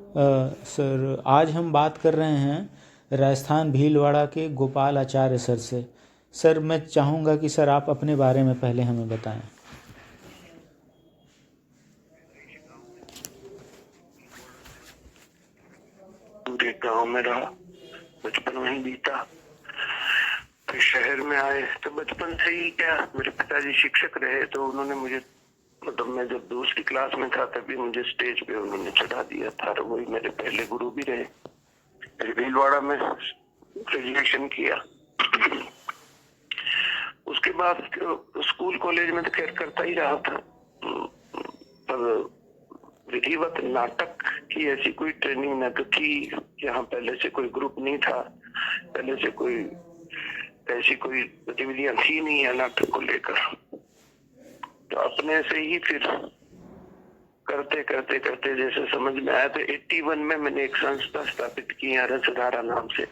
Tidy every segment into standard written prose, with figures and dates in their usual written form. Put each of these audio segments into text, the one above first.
Sir आज हम बात कर रहे हैं राजस्थान भीलवाड़ा के गोपाल आचार्य सर से। सर मैं चाहूँगा कि सर आप अपने बारे में पहले हमें बताएं। दूर एक गाँव में रहा, बचपन वहीं बीता। फिर शहर में आए तो बचपन से ही क्या, मेरे पिताजी शिक्षक रहे तो उन्होंने मुझे, मतलब मैं जब दूसरी क्लास में था तभी मुझे स्टेज पे उन्होंने चढ़ा दिया था। और वही मेरे पहले गुरु भी रहे। फिर भीलवाड़ा में ग्रेजुएशन किया। उसके बाद स्कूल कॉलेज में तो खैर करता ही रहा था, पर विधिवत नाटक की ऐसी कोई ट्रेनिंग न तो थी। यहाँ पहले से कोई ग्रुप नहीं था, पहले से कोई ऐसी कोई गतिविधियां थी नहीं है नाटक को लेकर। तो अपने से ही फिर करते करते करते जैसे समझ में आया तो 81 में मैंने एक संस्था स्थापित की है रसधारा नाम से,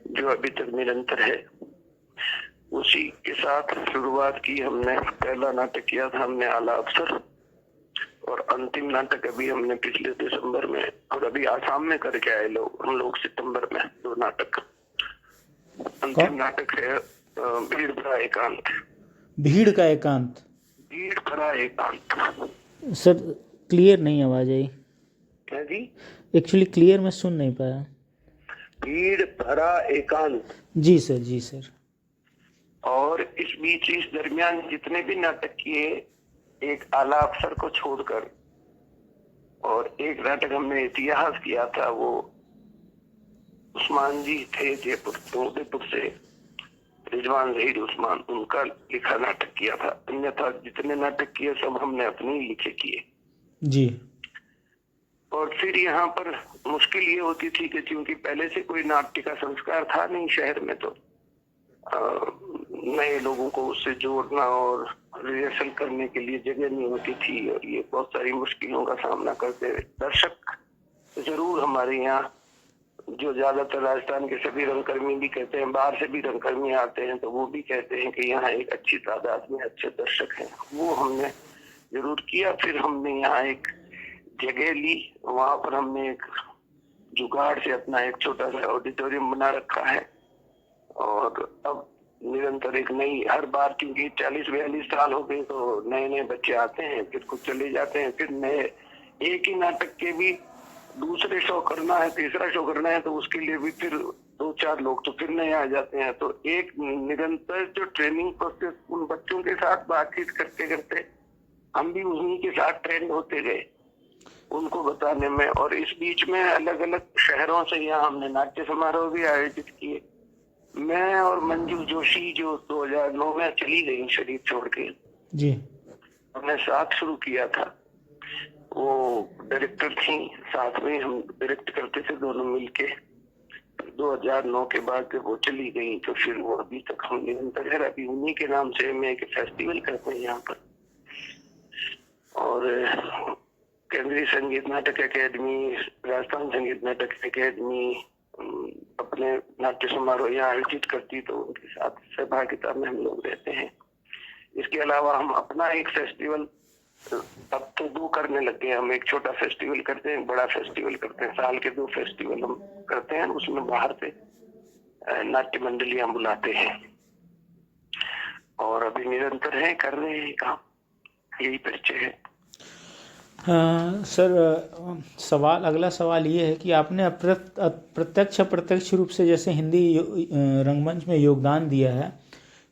जो अभी तक निरंतर है। उसी के साथ शुरुआत की हमने। पहला नाटक किया था हमने आला अफसर, और अंतिम नाटक अभी हमने पिछले दिसंबर में, और अभी आसाम में करके आए हम लोग सितंबर में 2 नाटक। अंतिम नाटक है भीड़ भरा एकांत। भीड़ का एकांत। भीड़ भरा एकांत। सर क्लियर नहीं आवाज़ आई। क्या जी? एक्चुअली क्लियर मैं सुन नहीं पाया। भीड़ भरा एकांत। जी सर, जी सर। और इस बीच इस दरमियान जितने भी नाटक किए, एक आला अफसर को छोड़कर, और एक नाटक हमने इतिहास किया था, वो उस्मान जी थे जयपुर उदयपुर से, रिजवान जहीर उस्मान, उनका लिखा नाटक किया था। अन्यथा जितने नाटक किए सब हमने अपने ही लिखे किए जी। और फिर यहाँ पर मुश्किल ये होती थी कि क्योंकि पहले से कोई नाट्य का संस्कार था नहीं शहर में, तो नए लोगों को उससे जोड़ना और रिहर्सल करने के लिए जगह नहीं होती थी, और ये बहुत सारी मुश्किलों का सामना करते हुए दर्शक जरूर हमारे यहाँ, जो ज्यादातर राजस्थान के सभी रंगकर्मी भी कहते हैं, बाहर से भी रंगकर्मी आते हैं तो वो भी कहते हैं कि यहाँ एक अच्छी तादाद में अच्छे दर्शक हैं। वो हमने जरूर किया। फिर हमने यहाँ एक जगह ली, वहां पर हमने एक जुगाड़ से अपना एक छोटा सा ऑडिटोरियम बना रखा है। और अब निरंतर एक नई, हर बार क्योंकि 40-42 साल हो गए तो नए नए बच्चे आते हैं, फिर कुछ चले जाते हैं, फिर नए एक ही नाटक के भी दूसरे शो करना है, तीसरा शो करना है, तो उसके लिए भी फिर 2-4 लोग तो फिर नए आ जाते हैं। तो एक निरंतर जो ट्रेनिंग प्रोसेस, उन बच्चों के साथ बातचीत करते करते हम भी उन्हीं के साथ ट्रेंड होते गए उनको बताने में। और इस बीच में अलग अलग शहरों से यहाँ हमने नाट्य समारोह भी आयोजित किए। मैं और मंजू जोशी, जो 2009 में चली गई शरीर छोड़ के, जी। हमने साथ शुरू किया था। वो डायरेक्टर थी, साथ में हम डायरेक्ट करते थे दोनों मिलके। 2009 के बाद जब वो चली गई तो फिर वो अभी तक हम निरंतर है। अभी उन्हीं के नाम से हम एक फेस्टिवल करते हैं यहाँ पर, और केंद्रीय संगीत नाटक अकेडमी, राजस्थान संगीत नाटक अकेडमी अपने नाट्य समारोह यहाँ आयोजित करती, तो उनके साथ सहभागिता में हम लोग रहते हैं। इसके अलावा हम अपना एक फेस्टिवल अब तो 2 करने लग गए। हम एक छोटा फेस्टिवल करते हैं, बड़ा फेस्टिवल करते हैं। साल के 2 फेस्टिवल हम करते हैं, उसमें बाहर से नाट्य मंडलियां बुलाते हैं, और अभी निरंतर है, कर रहे हैं काम। यही परिचय है। सर अगला सवाल ये है कि आपने प्रत्यक्ष अप्रत्यक्ष रूप से जैसे हिंदी रंगमंच में योगदान दिया है,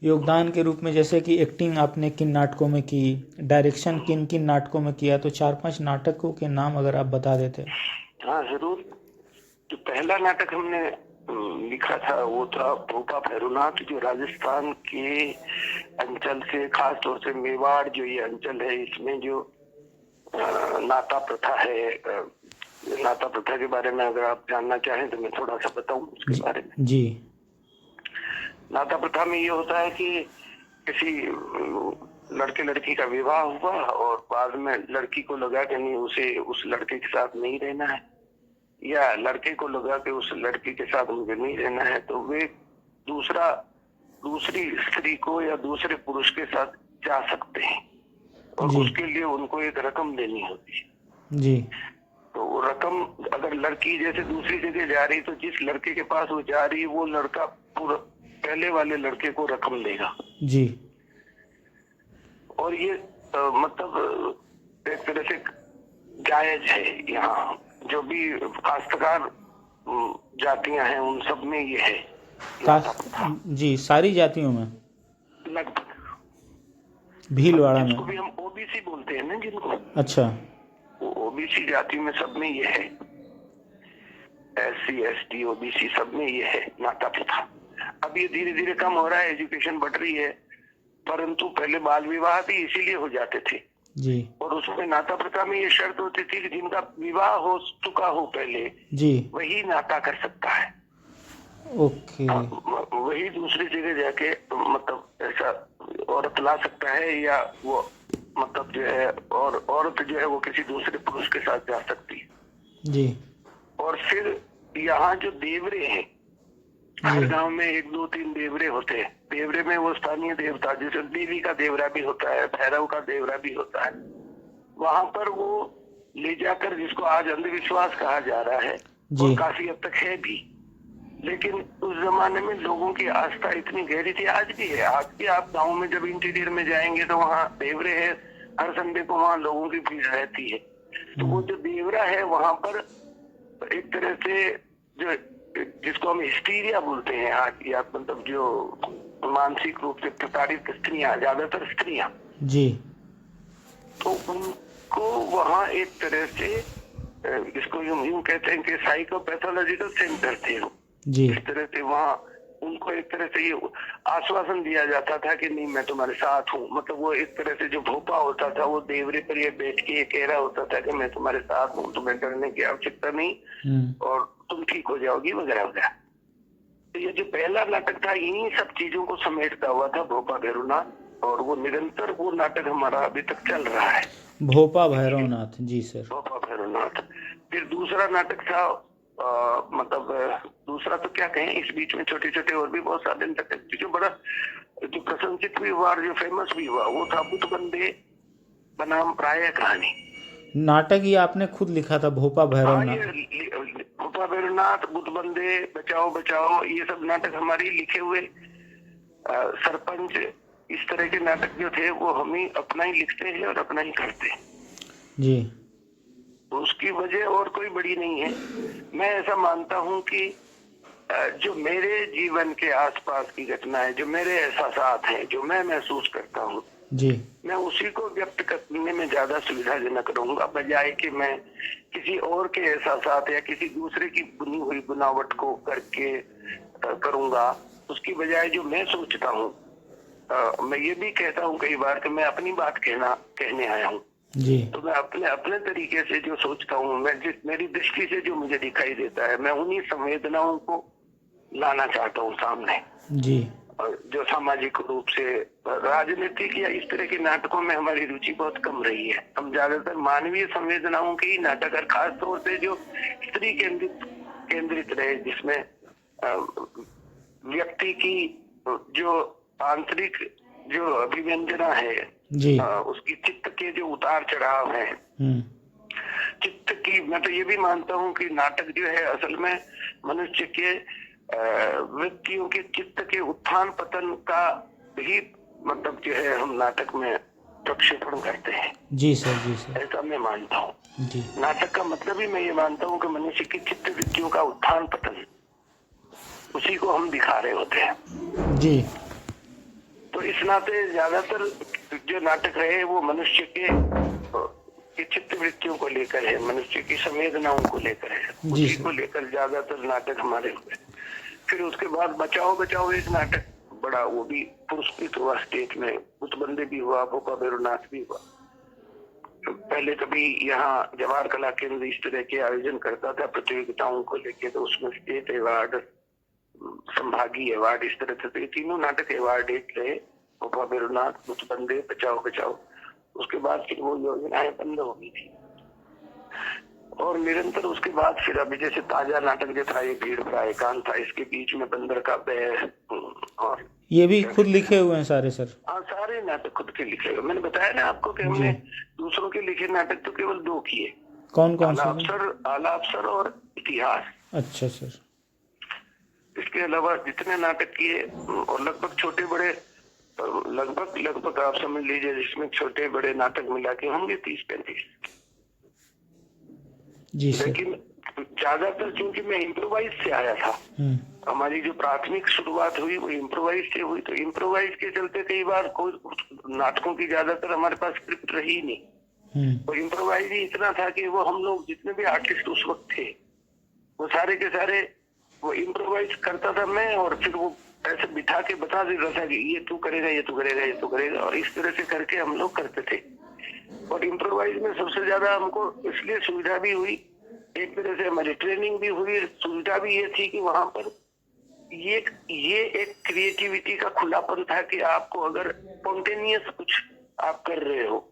योगदान के रूप में जैसे कि एक्टिंग आपने किन नाटकों में की, डायरेक्शन किन किन नाटकों में किया, तो 4-5 नाटकों के नाम अगर आप बता देते। हाँ जरूर। जो पहला नाटक हमने लिखा था वो था भोपा भैरवनाथ, जो राजस्थान के अंचल से, खास तौर से मेवाड़ जो ये अंचल है, इसमें जो नाता प्रथा है, नाता प्रथा के बारे में अगर आप जानना चाहें तो मैं थोड़ा सा बताऊं उसके बारे में। जी। नाता प्रथा में ये होता है कि किसी लड़के लड़की का विवाह हुआ और बाद में लड़की को लगा कि नहीं, उसे उस लड़के के साथ नहीं रहना है, या लड़के को लगा कि उस लड़की के साथ मुझे नहीं रहना है, तो वे दूसरी स्त्री को या दूसरे पुरुष के साथ जा सकते हैं, और उसके लिए उनको एक रकम देनी होती है। जी। तो वो रकम अगर लड़की जैसे दूसरी जगह जा रही तो जिस लड़के के पास वो जा रही वो लड़का पूरा पहले वाले लड़के को रकम देगा जी। और ये मतलब एक तरह से जायज है। यहाँ जो भी काश्तकार जातियां हैं उन सब में ये है जी, सारी जातियों में, लगभग। भीलवाड़ा जिसको में। भी हम ओबीसी बोलते हैं ना जिनको, अच्छा। वो ओबीसी जाति में सब में ये है, SC ST OBC सब में ये है नाता प्रथा। अब ये धीरे धीरे कम हो रहा है, एजुकेशन बढ़ रही है, परंतु पहले बाल विवाह भी इसीलिए हो जाते थे जी और उसमें नाता प्रथा में ये शर्त होती थी कि जिनका विवाह हो चुका हो पहले जी। वही नाता कर सकता है। ओके। वही दूसरी जगह जाके मतलब ऐसा औरत ला सकता है या वो मतलब जो है, और औरत जो है वो किसी दूसरे पुरुष के साथ जा सकती है। जी और फिर यहाँ जो देवरे हैं, हर गांव में 1 2 3 देवरे होते हैं। देवरे में वो स्थानीय देवता, जैसे देवी का देवरा भी होता है, भैरव का देवरा भी होता है, वहां पर वो ले जाकर, जिसको आज अंधविश्वास कहा जा रहा है और काफी हद तक है भी, लेकिन उस जमाने में लोगों की आस्था इतनी गहरी थी, आज भी है। आज भी आप गाँव में जब इंटीरियर में जाएंगे तो वहाँ देवरे है, हर संडे को वहाँ लोगों की भीड़ रहती है। तो वो जो देवरा है वहां पर एक तरह से जो जिसको हम हिस्टीरिया बोलते हैं आज, या मतलब जो मानसिक रूप से प्रताड़ित स्त्रियां, ज्यादातर स्त्रियां जी, तो उनको वहाँ एक तरह से जिसको यूं कहते हैं कि साइकोपैथोलॉजिकल सेंटर थे जी। इस तरह से वहाँ उनको एक तरह से ये आश्वासन दिया जाता था कि नहीं मैं तुम्हारे साथ हूँ। मतलब वो एक तरह से जो भोपा होता था वो देवरे पर ये बैठ के ये कह रहा होता था कि मैं तुम्हारे साथ हूँ, तुम्हें डरने की आवश्यकता नहीं और तुम ठीक हो जाओगी वगैरह वगैरह। तो ये जो पहला नाटक था इन्हीं सब चीजों को समेटता हुआ था भोपा भैरवनाथ, और वो निरंतर वो नाटक हमारा अभी तक चल रहा है, भोपा भैरवनाथ। जी सर। भोपा भैरवनाथ। फिर दूसरा नाटक था मतलब दूसरा तो क्या कहें, इस बीच में छोटे छोटे और भी बहुत सारे नाटक जो बड़ा जो प्रशंसित भी हुआ और जो फेमस भी हुआ वो था बुतबंदे बनाम प्राय कहानी। नाटक ये आपने खुद लिखा था, भोपा भैरवनाथ? भोपा भैरवनाथ, बुतबंदे, बचाओ बचाओ, ये सब नाटक हमारे लिखे हुए। सरपंच, इस तरह के नाटक जो थे वो हम ही अपना ही लिखते हैं और अपना ही करते हैं जी। उसकी वजह और कोई बड़ी नहीं है। मैं ऐसा मानता हूं कि जो मेरे जीवन के आसपास की घटना है, जो मेरे एहसास हैं, जो मैं महसूस करता हूं जी, मैं उसी को व्यक्त करने में ज्यादा सुविधाजनक रहूंगा, बजाय कि मैं किसी और के एहसास या किसी दूसरे की बुनी हुई बनावट को करके करूंगा। उसकी बजाय जो मैं सोचता हूँ, मैं ये भी कहता हूँ कई बार कि मैं अपनी बात कहने आया हूँ जी। तो मैं अपने तरीके से जो सोचता हूँ, मेरी दृष्टि से जो मुझे दिखाई देता है, मैं उन्हीं संवेदनाओं को लाना चाहता हूँ सामने जी। जो सामाजिक रूप से राजनीतिक या इस तरह के नाटकों में हमारी रुचि बहुत कम रही है। हम ज्यादातर मानवीय संवेदनाओं के ही नाटक, और खास तौर से जो स्त्री केंद्रित रहे, जिसमें व्यक्ति की जो आंतरिक जो अभिव्यंजना है जी। उसकी चित्त के जो उतार चढ़ाव है, चित्त की, मैं तो ये भी मानता हूँ कि नाटक जो है असल में मनुष्य के व्यक्तियों के चित्त के उत्थान पतन का ही मतलब जो है हम नाटक में प्रक्षेपण करते हैं। जी सर, जी सर। ऐसा मैं मानता हूँ। जी। नाटक का मतलब ही मैं ये मानता हूँ कि मनुष्य की चित्त वृत्तियों का उत्थान पतन, उसी को हम दिखा रहे होते हैं जी। तो इस नाते ज्यादातर जो नाटक रहे वो मनुष्य के चित्त वृत्तियों को लेकर है, मनुष्य की संवेदनाओं को लेकर है, उसी को लेकर ज्यादातर नाटक हमारे हुए। फिर उसके बाद बचाओ बचाओ एक नाटक बड़ा, वो भी पुरस्कृत हुआ स्टेट में, बुतबंदे भी हुआ, भोपा भैरवनाथ भी हुआ। पहले कभी यहाँ जवाहर कला केंद्र इस तरह के आयोजन करता था प्रतियोगिताओं को लेके, तो उसमें स्टेट अवार्ड, संभागीय अवार्ड, इस तरह से, तो ये तीनों नाटक अवार्ड रहे, भोपा भैरवनाथ, बुतबंदे, बचाओ बचाओ। उसके बाद फिर वो योजनाएं बंद हो गई थी और निरंतर उसके बाद फिर अभी जैसे ताजा नाटक जो था ये भीड़ का एकांत था, इसके बीच में बंदर का पैर, और ये भी खुद लिखे हुए हैं सारे सर? हाँ, सारे नाटक खुद के लिखे हुए। मैंने बताया ना आपको कि हमने दूसरों के लिखे नाटक तो केवल 2 किए, कौन कौन आला सा? अफसर, आला अफसर और इतिहास। अच्छा सर। इसके अलावा जितने नाटक किए और लगभग छोटे बड़े, लगभग आप समझ लीजिए जिसमें छोटे बड़े नाटक मिला के होंगे 30-35। जी सर। लेकिन ज्यादातर क्योंकि मैं इम्प्रोवाइज से आया था, हमारी जो प्राथमिक शुरुआत हुई वो इम्प्रोवाइज से हुई, तो इम्प्रोवाइज के चलते कई बार कोई नाटकों की ज्यादातर हमारे पास स्क्रिप्ट रही नहीं। तो इम्प्रोवाइज ही इतना था कि वो हम लोग जितने भी आर्टिस्ट उस वक्त थे वो सारे के सारे वो इम्प्रोवाइज करता था मैं, और फिर वो ऐसे बिठा के बता देता था कि ये तू करेगा, ये तू करेगा, ये तू करेगा, और इस तरह से करके हम लोग करते थे। और इम्प्रोवाइज में सबसे ज्यादा हमको इसलिए सुविधा भी हुई, एक तरह से हमारी ट्रेनिंग भी हुई, सुविधा भी ये थी कि वहां पर ये एक क्रिएटिविटी का खुलापन था कि आपको अगर स्पॉन्टेनियस कुछ आप कर रहे हो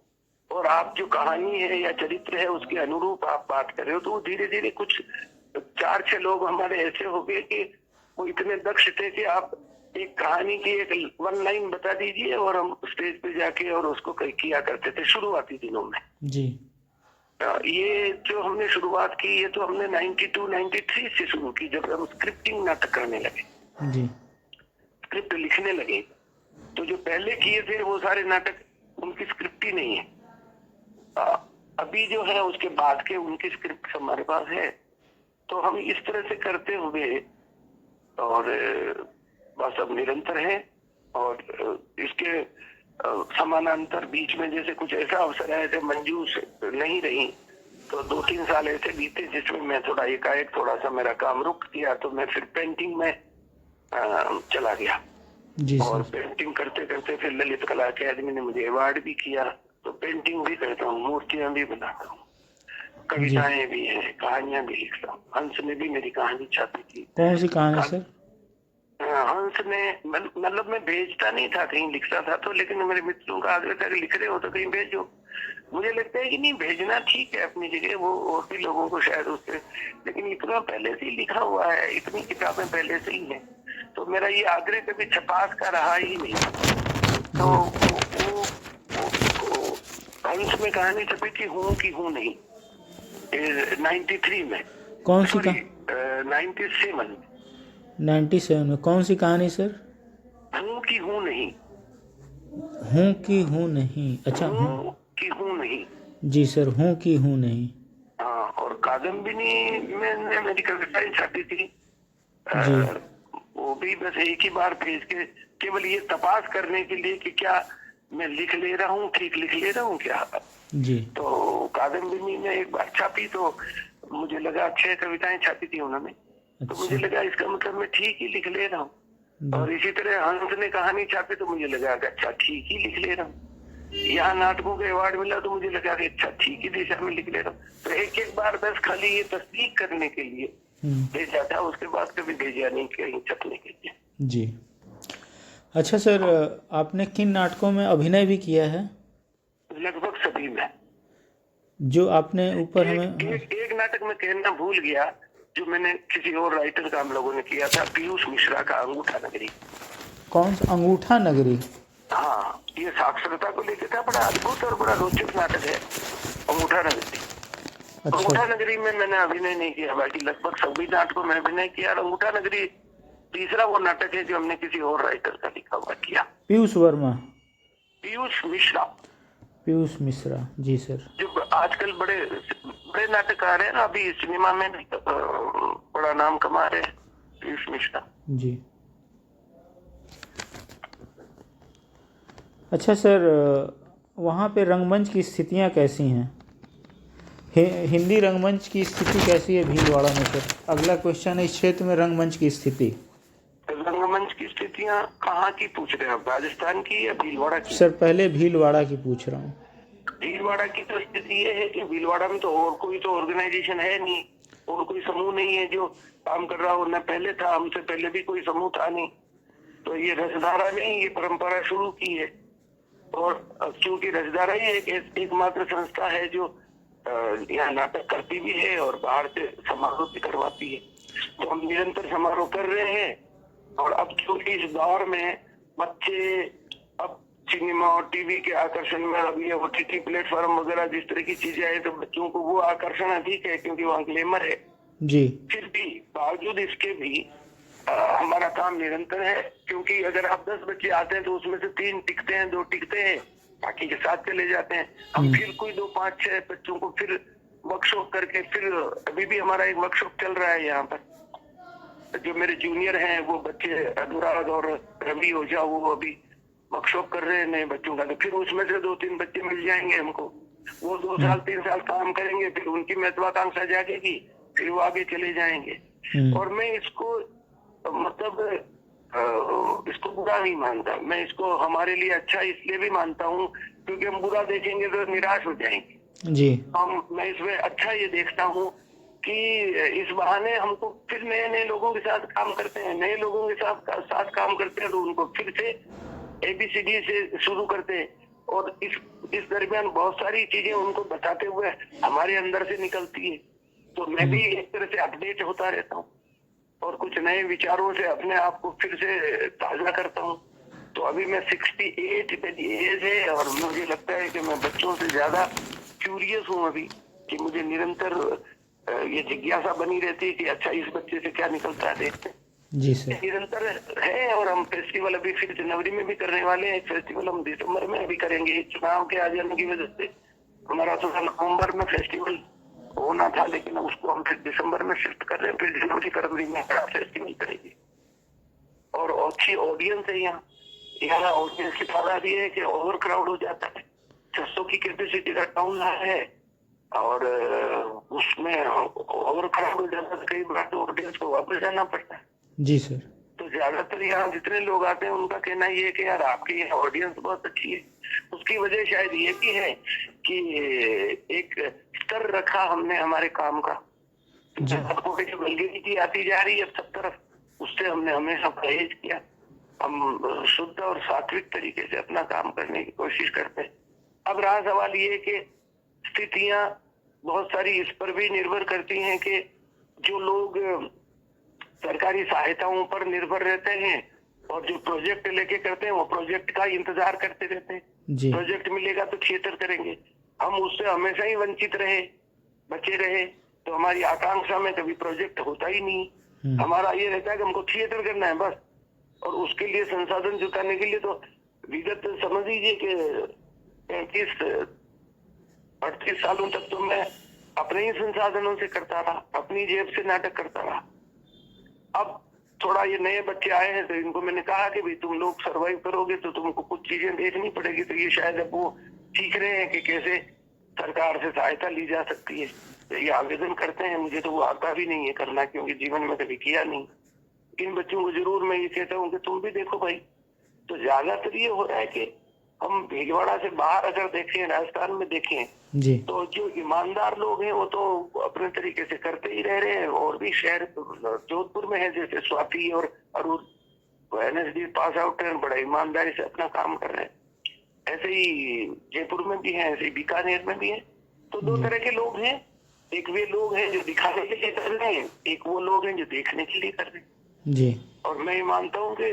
और आप जो कहानी है या चरित्र है उसके अनुरूप आप बात कर रहे हो, तो धीरे धीरे कुछ 4-6 लोग हमारे ऐसे हो गए कि वो इतने दक्ष थे कि आप एक कहानी की एक 1 लाइन बता दीजिए और हम स्टेज पे जाके और उसको किया करते थे शुरुआती दिनों में जी। ये जो हमने शुरुआत की ये तो हमने 92-93 से शुरू की, जब हम स्क्रिप्टिंग नाटक करने लगे जी। स्क्रिप्ट लिखने लगे। तो जो पहले किए थे वो सारे नाटक उनकी स्क्रिप्ट ही नहीं है। अभी जो है उसके बाद के उनकी स्क्रिप्ट हमारे पास है। तो हम इस तरह से करते हुए और बस अब निरंतर है। और इसके समानांतर बीच में जैसे कुछ ऐसा अवसर आए थे, मंजू नहीं रही तो 2-3 साल ऐसे बीते जिसमें मैं थोड़ा एकाएक थोड़ा सा मेरा काम रुक गया, तो मैं फिर पेंटिंग में चला गया। जी और सर। पेंटिंग करते करते फिर ललित कला अकेडमी ने मुझे अवार्ड भी किया। तो पेंटिंग भी करता हूँ, मूर्तियां भी बनाता हूँ, कविताएं भी हैं, कहानियां भी लिखता हूँ। हंस ने भी मेरी कहानी छापी थी। कौन सी कहानी सर? हंस ने मतलब मैं भेजता नहीं था, कहीं लिखता था तो, लेकिन मेरे मित्रों का आग्रह था कि लिख रहे हो तो कहीं भेजो। मुझे लगता है कि नहीं, भेजना ठीक है अपनी जगह, वो और भी लोगों को शायद उससे, लेकिन इतना पहले से ही लिखा हुआ है, इतनी किताबें पहले से ही हैं, तो मेरा ये आग्रह कभी छपास का रहा ही नहीं। तो वो हंस में कहानी छपी थी हूँ कि हूँ नहीं 93 में। कौन सी 97 में कौन सी कहानी सर? हूँ कि हूँ नहीं। हूँ कि हूँ नहीं। अच्छा, हूँ कि हूँ नहीं। जी सर, हूँ कि हूँ नहीं। हाँ, और कादम्बिनी में मेरी कविताएं छपी थी। वो भी बस एक ही बार भेज के केवल ये तपास करने के लिए कि क्या मैं लिख ले रहा हूँ, ठीक लिख ले रहा हूँ क्या जी। तो कादम्बिनी में एक बार छापी तो मुझे लगा 6 कविताएं छापी थी उन्होंने। तो मुझे लगा इसका मतलब मैं ठीक ही लिख ले रहा हूँ। और इसी तरह हंस ने कहानी छापी तो मुझे लगा कि अच्छा ठीक ही लिख ले रहा हूँ। यहाँ नाटकों के अवार्ड मिला तो मुझे लगा कि अच्छा ठीक ही दिशा में लिख ले रहा हूँ। तो एक बार बस खाली ये तस्दीक करने के लिए भेजा था, उसके बाद कभी भेजा नहीं कहीं छपने के लिए। जी। अच्छा सर, आपने किन नाटकों में अभिनय भी किया है? लगभग सभी में। जो आपने ऊपर हमें एक नाटक में कहना भूल गया जो मैंने किसी और राइटर का हम लोगों ने किया था, पीयूष मिश्रा का अंगूठा नगरी। कौन सा? अंगूठा नगरी? हाँ, ये साक्षरता को लेकर था, बड़ा अद्भुत और बड़ा रोचक नाटक है अंगूठा नगरी। अच्छा। अंगूठा नगरी में मैंने अभिनय नहीं किया, बाकी लगभग सभी नाटकों में अभिनय किया। अंगूठा नगरी तीसरा वो नाटक है जो हमने किसी और राइटर का लिखा हुआ किया। पीयूष वर्मा? पीयूष मिश्रा। पीयूष मिश्रा, जी सर। जो आजकल बड़े बड़े नाटक आ रहे हैं ना, अभी सिनेमा में बड़ा नाम कमा रहे हैं, पीयूष मिश्रा जी। अच्छा सर, वहाँ पे रंगमंच की स्थितियाँ कैसी हैं? हिंदी रंगमंच की स्थिति कैसी है भीलवाड़ा में सर? अगला क्वेश्चन है इस क्षेत्र में रंगमंच की स्थिति। रंगमंच की स्थितियाँ कहाँ की पूछ रहे हैं आप, राजस्थान की या भीलवाड़ा की? सर पहले भीलवाड़ा की पूछ रहा हूँ। भीलवाड़ा की तो स्थिति ये है कि भीलवाड़ा में तो और कोई तो ऑर्गेनाइजेशन है नहीं, और कोई समूह नहीं है जो काम कर रहा हो। न पहले था, हमसे पहले भी कोई समूह था नहीं। तो ये रसधारा ने ये परंपरा शुरू की है। और क्योंकि रसधारा ही एकमात्र संस्था है जो यहाँ नाटक करती भी है और बाहर से समारोह भी करवाती है, तो हम निरंतर समारोह कर रहे हैं। और अब क्योंकि इस दौर में बच्चे अब सिनेमा और टीवी के आकर्षण में अब ये OTT प्लेटफॉर्म वगैरह जिस तरह की चीजें आई तो बच्चों को वो आकर्षण अधिक है क्योंकि वहाँ ग्लैमर है। जी फिर भी बावजूद इसके भी हमारा काम निरंतर है, क्योंकि अगर आप 10 बच्चे आते हैं तो उसमें से 3 टिकते हैं, 2 टिकते हैं, बाकी के साथ चले जाते हैं। हम फिर कोई 2, 5, 6 बच्चों को फिर वर्कशॉप करके फिर अभी भी हमारा एक वर्कशॉप चल रहा है यहाँ पर। जो मेरे जूनियर हैं वो बच्चे अनुराग और रवि ओझा वो अभी वर्कशॉप कर रहे हैं नए बच्चों का, तो फिर उसमें से 2-3 बच्चे मिल जाएंगे हमको। वो 2 साल 3 साल काम करेंगे, फिर उनकी महत्वाकांक्षा जागेगी, फिर वो आगे चले जाएंगे। और मैं इसको मतलब इसको बुरा नहीं मानता, मैं इसको हमारे लिए अच्छा इसलिए भी मानता हूँ क्योंकि हम बुरा देखेंगे तो निराश हो जाएंगे जी। मैं इसमें अच्छा ये देखता हूँ कि इस बहाने हमको फिर नए नए लोगों के साथ काम करते हैं, नए लोगों के साथ काम करते हैं तो उनको फिर से ABCD से शुरू करते हैं। और इस दरमियान बहुत सारी चीजें उनको बताते हुए हमारे अंदर से निकलती है, तो मैं भी एक तरह से अपडेट होता रहता हूँ और कुछ नए विचारों से अपने आप को फिर से ताजा करता हूँ। तो अभी मैं 68 मेरी एज है और मुझे लगता है कि मैं बच्चों से ज्यादा क्यूरियस हूँ अभी, कि मुझे निरंतर ये जिज्ञासा बनी रहती है कि अच्छा इस बच्चे से क्या निकलता है, देखते हैं। जी सर। निरंतर है। और हम फेस्टिवल अभी फिर जनवरी में भी करने वाले हैं, एक फेस्टिवल हम दिसंबर में भी करेंगे। चुनाव के आ जाने की वजह से हमारा तो नवंबर में फेस्टिवल होना था, लेकिन उसको हम फिर दिसंबर में शिफ्ट कर रहे हैं, फिर जनवरी फरवरी में बड़ा फेस्टिवल करेंगे। और अच्छी ऑडियंस है यहाँ ऑडियंस की तादाद ये है कि ओवर क्राउड हो जाता है। 600 की कैपेसिटी का टाउन है और उसमें ओवर क्राउड हो जाता है, कई बार तो ऑडियंस को वापस जाना पड़ता है। जी सर। तो ज्यादातर यहाँ जितने लोग आते हैं उनका कहना ये है कि यार आपकी यहाँ ऑडियंस बहुत अच्छी है। उसकी वजह शायद ये भी है कि एक स्तर रखा हमने हमारे काम का, वल्गैरिटी आती जा रही है सब तरफ, उससे हमने हमेशा परहेज किया। हम शुद्ध और सात्विक तरीके से अपना काम करने की कोशिश करते हैं। अब रहा सवाल ये कि स्थितियां बहुत सारी इस पर भी निर्भर करती हैं कि जो लोग सरकारी सहायताओं पर निर्भर रहते हैं और जो प्रोजेक्ट लेके करते हैं वो प्रोजेक्ट का इंतजार करते रहते हैं। प्रोजेक्ट मिलेगा तो थिएटर करेंगे, हम उससे हमेशा ही वंचित रहे, बचे रहे, तो हमारी आकांक्षा में कभी प्रोजेक्ट होता ही नहीं। हमारा ये रहता है कि हमको थिएटर करना है बस, और उसके लिए संसाधन जुटाने के लिए तो विगत समझ लीजिए कि 35-38 सालों तक तो मैं अपने ही संसाधनों से करता रहा, अपनी जेब से नाटक करता रहा। अब थोड़ा ये नए बच्चे आए हैं तो इनको मैंने कहा कि भाई तुम लोग सरवाइव करोगे तो तुमको कुछ चीजें देखनी पड़ेगी। तो ये शायद अब वो सीख रहे हैं कि कैसे सरकार से सहायता ली जा सकती है। तो ये आवेदन करते हैं, मुझे तो वो आता भी नहीं है करना, क्योंकि जीवन में कभी किया नहीं। इन बच्चों को जरूर मैं ये कहता हूँ कि तुम भी देखो भाई। तो ज्यादातर ये हो रहा है कि हम भीलवाड़ा से बाहर अगर देखें, राजस्थान में देखें जी। तो जो ईमानदार लोग हैं वो तो अपने तरीके से करते ही रह रहे हैं। और भी शहर जोधपुर में है जैसे स्वाति और अरुण, NSD पास आउट है, बड़ा ईमानदारी से अपना काम कर रहे हैं। ऐसे ही जयपुर में भी है, ऐसे ही बीकानेर में भी है। तो 2 तरह के लोग हैं, एक वे लोग हैं जो दिखाने के लिए कर रहे हैं, एक वो लोग हैं जो देखने के लिए कर रहे हैं। जी। और मैं मानता हूँ कि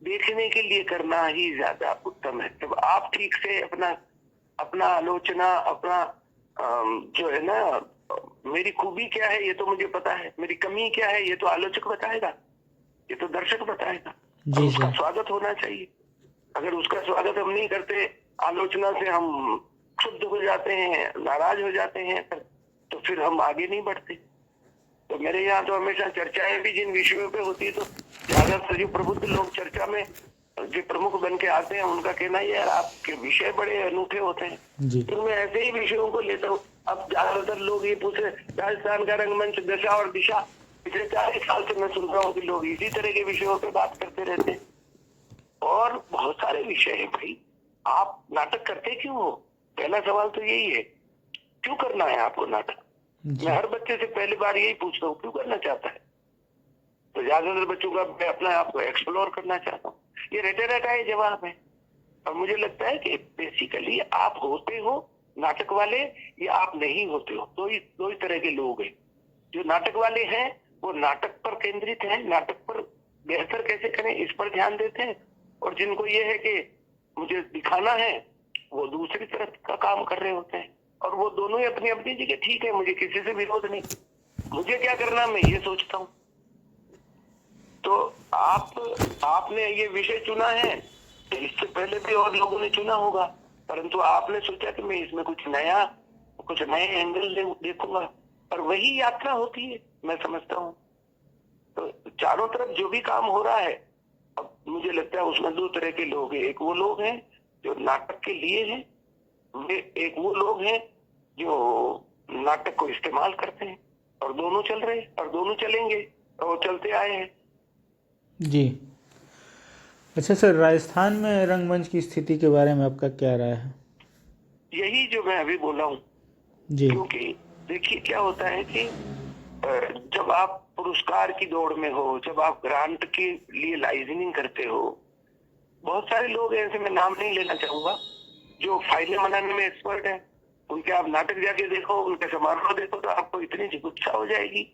देखने के लिए करना ही ज्यादा उत्तम है। जब आप ठीक से अपना आलोचना, अपना जो है ना, मेरी खूबी क्या है ये तो मुझे पता है, मेरी कमी क्या है ये तो आलोचक बताएगा, ये तो दर्शक बताएगा। और उसका स्वागत होना चाहिए। अगर उसका स्वागत हम नहीं करते, आलोचना से हम क्षुब्ध हो जाते हैं, नाराज हो जाते हैं, तो फिर हम आगे नहीं बढ़ते। तो मेरे यहाँ तो हमेशा चर्चाएं भी जिन विषयों पे होती है तो ज्यादातर जो प्रबुद्ध लोग चर्चा में जो प्रमुख बन के आते हैं उनका कहना है यार आपके विषय बड़े अनूठे होते हैं। तो मैं ऐसे ही विषयों को लेता हूँ। अब ज्यादातर लोग ये पूछे राजस्थान का रंगमंच दशा और दिशा, पिछले 40 साल से मैं सुन रहा हूँ कि लोग इसी तरह के विषयों पे बात करते रहते हैं। और बहुत सारे विषय है भाई, आप नाटक करते क्यों हो? पहला सवाल तो यही है, क्यों करना है आपको नाटक? मैं हर बच्चे से पहली बार यही पूछता हूँ, क्यों करना चाहता है? तो ज्यादातर बच्चों का मैं अपने आप को एक्सप्लोर करना चाहता हूँ। ये रटा ही जवाब है। और मुझे लगता है कि बेसिकली आप होते हो नाटक वाले या आप नहीं होते हो। दो ही तरह के लोग हैं। जो नाटक वाले हैं वो नाटक पर केंद्रित है, नाटक पर बेहतर कैसे करें इस पर ध्यान देते हैं। और जिनको ये है कि मुझे दिखाना है, वो दूसरी तरफ का काम कर रहे होते हैं। और वो दोनों ही अपनी अपनी जगह ठीक है, मुझे किसी से विरोध नहीं। मुझे क्या करना मैं ये सोचता हूँ। तो आपने ये विषय चुना है, तो इससे पहले भी और लोगों ने चुना होगा, परंतु आपने सोचा कि मैं इसमें कुछ नए एंगल देखूंगा, और वही यात्रा होती है, मैं समझता हूँ। तो चारों तरफ जो भी काम हो रहा है, अब मुझे लगता है उसमें दो तरह के लोग हैं। एक वो लोग हैं जो नाटक के लिए हैं, एक वो लोग हैं जो नाटक को इस्तेमाल करते हैं। और दोनों चल रहे हैं और दोनों चलेंगे और चलते आए हैं। जी। अच्छा सर, राजस्थान में रंगमंच की स्थिति के बारे में आपका क्या राय है? यही जो मैं अभी बोला हूँ। जी। क्योंकि देखिए क्या होता है कि जब आप पुरस्कार की दौड़ में हो, जब आप ग्रांट के लिए लाइजनिंग करते हो, बहुत सारे लोग ऐसे, मैं नाम नहीं लेना चाहूंगा, जो फाइलें बनाने में एक्सपर्ट है। उनके आप नाटक जाके देखो, उनके समारोह देखो, तो आपको इतनी जिगुप्सा हो जाएगी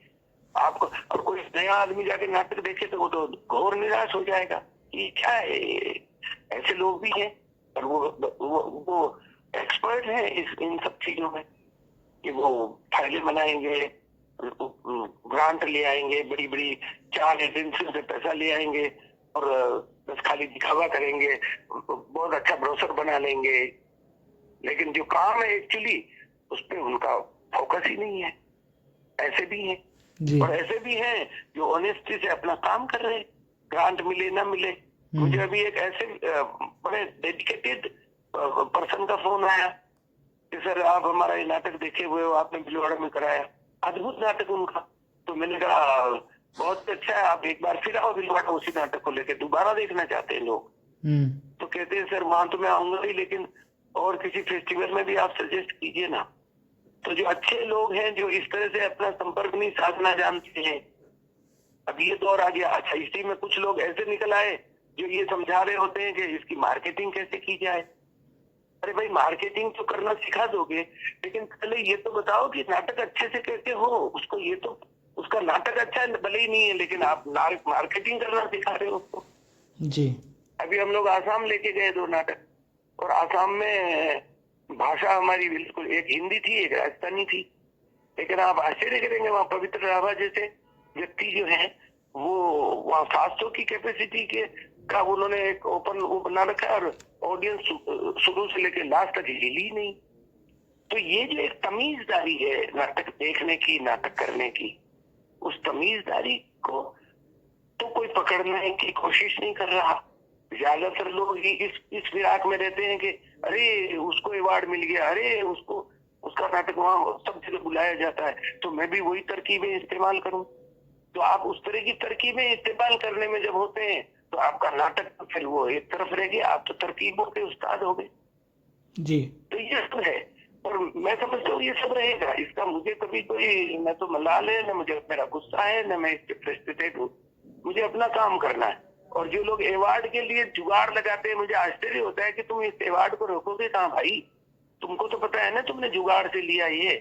आपको। और कोई नया आदमी जाके नाटक देखे तो वो तो घोर निराश हो जाएगा कि क्या है। ऐसे लोग भी हैं, और वो एक्सपर्ट हैं इन सब चीजों में, कि वो फाइलें बनाएंगे, ग्रांट ले आएंगे, बड़ी बड़ी 4 एजेंसियों से पैसा ले आएंगे, और बस खाली दिखावा करेंगे, बहुत अच्छा ब्रोशर बना लेंगे, लेकिन जो काम है एक्चुअली उस पर उनका फोकस ही नहीं है। ऐसे भी हैं। जी। और ऐसे भी हैं जो ऑनेस्टी से अपना काम कर रहे हैं, ग्रांट मिले ना मिले। मुझे अभी एक ऐसे बड़े डेडिकेटेड पर्सन का फोन आया कि सर आप हमारा ये नाटक देखे हुए हो, आपने भिलवाड़ा में कराया, अद्भुत नाटक उनका। तो मैंने कहा बहुत अच्छा है, आप एक बार फिर आओ भिलवाड़ा, उसी नाटक को लेकर दोबारा देखना चाहते हैं लोग। तो कहते हैं सर वहां तो मैं आऊंगा ही, लेकिन और किसी फेस्टिवल में भी आप सजेस्ट कीजिए ना। तो जो अच्छे लोग हैं, जो इस तरह से अपना संपर्क नहीं साधना जानते हैं, अब ये दौर आ गया। अच्छा, इसी में कुछ लोग ऐसे निकल आए जो ये समझा रहे होते हैं कि इसकी मार्केटिंग कैसे की जाए। अरे भाई, मार्केटिंग तो करना सिखा दोगे, लेकिन पहले ये तो बताओ कि नाटक अच्छे से कैसे हो। उसको ये तो, उसका नाटक अच्छा है भले ही नहीं है, लेकिन आप मार्केटिंग करना सिखा रहे हो उसको। जी। अभी हम लोग आसाम लेके गए 2 नाटक, और आसाम में भाषा हमारी बिल्कुल एक हिंदी थी, एक राजस्थानी थी। लेकिन आप आश्चर्य करेंगे, वहाँ पवित्र राभा जैसे व्यक्ति जो है, वो वहाँ 700 की कैपेसिटी के का उन्होंने एक ओपन वो बना रखा है, और ऑडियंस शुरू से लेकर लास्ट तक हिली नहीं। तो ये जो एक तमीजदारी है नाटक देखने की, नाटक करने की, उस तमीजदारी को तो कोई पकड़ने की कोशिश नहीं कर रहा। ज्यादातर लोग ही इस फिराक में रहते हैं कि अरे उसको अवार्ड मिल गया, अरे उसको उसका नाटक वहां सब जगह बुलाया जाता है, तो मैं भी वही तरकीबें इस्तेमाल करूं। तो आप उस तरह की तरकीबें इस्तेमाल करने में जब होते हैं, तो आपका नाटक तो फिर वो एक तरफ रह गया, आप तो तरकीबों के उस्ताद हो गए। जी। तो ये सब है, और मैं समझता हूँ ये सब रहेगा। इसका मुझे कभी कोई न तो मलाल है, न मुझे मेरा गुस्सा है, न मैं इससे फ्रस्ट्रेटेड हूँ। मुझे अपना काम करना है। और जो लोग अवार्ड के लिए जुगाड़ लगाते हैं, मुझे आश्चर्य होता है कि तुम इस अवार्ड को रोकोगे कहाँ भाई? तुमको तो पता है ना तुमने जुगाड़ से लिया ये।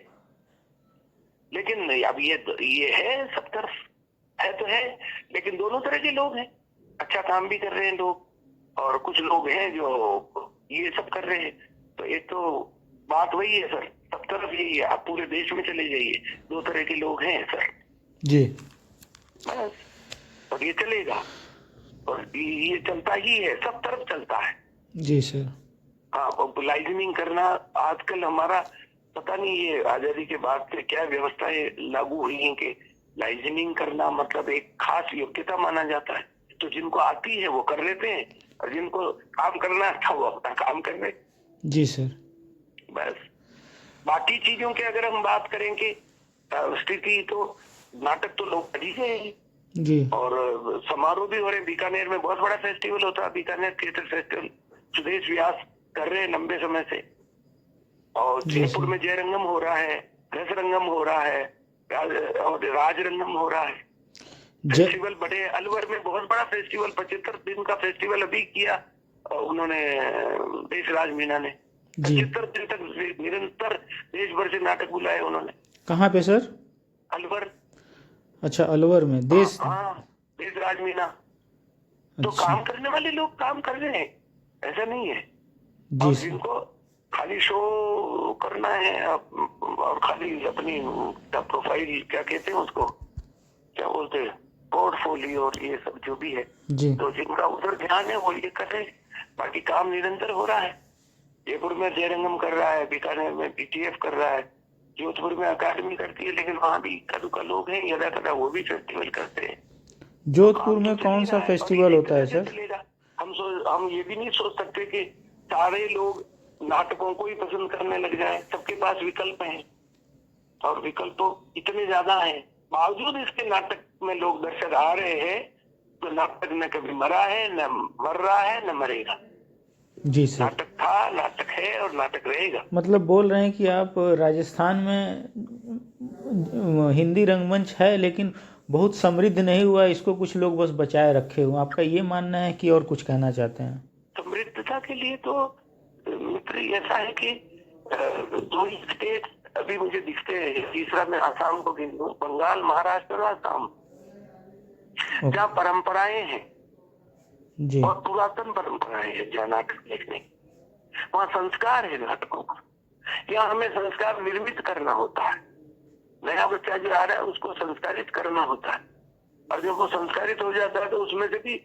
लेकिन अब ये है, सब तरफ है तो है, लेकिन दोनों तरह के लोग हैं। अच्छा काम भी कर रहे हैं लोग, और कुछ लोग हैं जो ये सब कर रहे हैं। तो एक तो बात वही है सर, सब तरफ यही है। आप पूरे देश में चले जाइए, 2 तरह के लोग हैं सर। जी। बस, और ये चलेगा, और ये चलता ही है, सब तरफ चलता है। जी सर। हाँ, लाइजनिंग करना आजकल हमारा, पता नहीं ये आजादी के बाद से क्या व्यवस्थाएं लागू हुई हैं कि लाइजनिंग करना मतलब एक खास योग्यता माना जाता है। तो जिनको आती है वो कर लेते हैं, और जिनको काम करना था वो अपना काम कर रहे। जी सर। बस, बाकी चीजों की अगर हम बात करें कि स्थिति, तो नाटक तो लोग कर ही गए हैं, जी। और समारोह भी हो रहे। बीकानेर में बहुत बड़ा फेस्टिवल होता है, बीकानेर थिएटर फेस्टिवल, सुदेश व्यास कर रहे हैं लंबे समय से। और जयपुर में जयरंगम हो रहा है, रसरंगम हो रहा है, और राजरंगम हो रहा है। फेस्टिवल बड़े, अलवर में बहुत बड़ा फेस्टिवल, 75 दिन का फेस्टिवल अभी किया उन्होंने, देशराज मीना ने। 75 दिन तक निरंतर देश भर से नाटक बुलाए उन्होंने। कहाँ पे सर? अलवर। अच्छा, अलवर में देश। हाँ, देशराज मीना। तो अच्छा। काम करने वाले लोग काम कर रहे हैं। ऐसा नहीं है। जी और सर। जिनको खाली शो करना है और खाली अपनी प्रोफाइल, क्या कहते हैं उसको, क्या बोलते हैं, पोर्टफोलियो और ये सब जो भी है, जी तो जिनका उधर ध्यान है वो ये कर रहे हैं। बाकी काम निरंतर हो रहा है। जयपुर में जयरंगम कर रहा है, बीकानेर में बीटीएफ कर रहा है, जोधपुर में अकादमी करती है, लेकिन वहाँ भी इक्का दुक्का लोग हैं, यदा कदा वो भी फेस्टिवल करते हैं। जोधपुर काम तो में चल कौन ही सा रहा है और फेस्टिवल इसी होता तरह है से सर? चलेगा। हम ये भी नहीं सोच सकते कि सारे लोग नाटकों को ही पसंद करने लग जाएं। सबके पास विकल्प हैं और विकल्प तो इतने ज्यादा हैं, बावजूद इसके नाटक में लोग दर्शक आ रहे हैं। तो नाटक न कभी मरा है, न मर रहा है, न मरेगा। जी सर। नाटक था, नाटक है और नाटक रहेगा। मतलब बोल रहे हैं कि आप राजस्थान में हिंदी रंगमंच है लेकिन बहुत समृद्ध नहीं हुआ, इसको कुछ लोग बस बचाए रखे हुए, आपका ये मानना है कि और कुछ कहना चाहते हैं? समृद्धता के लिए तो मित्र ऐसा है कि दो ही स्टेट अभी मुझे दिखते हैं, तीसरा मैं आसाम को गिन लूं, बंगाल, महाराष्ट्र और आसाम, जहाँ परंपराएं हैं जी और पुरातन परंपराएं हैं जहाँ नाटक देखने की, वहाँ संस्कार है नाटकों का। यहाँ हमें संस्कार निर्मित करना होता है। नया बच्चा जो आ रहा है उसको संस्कारित करना होता है, और जब वो संस्कारित हो जाता है तो उसमें से भी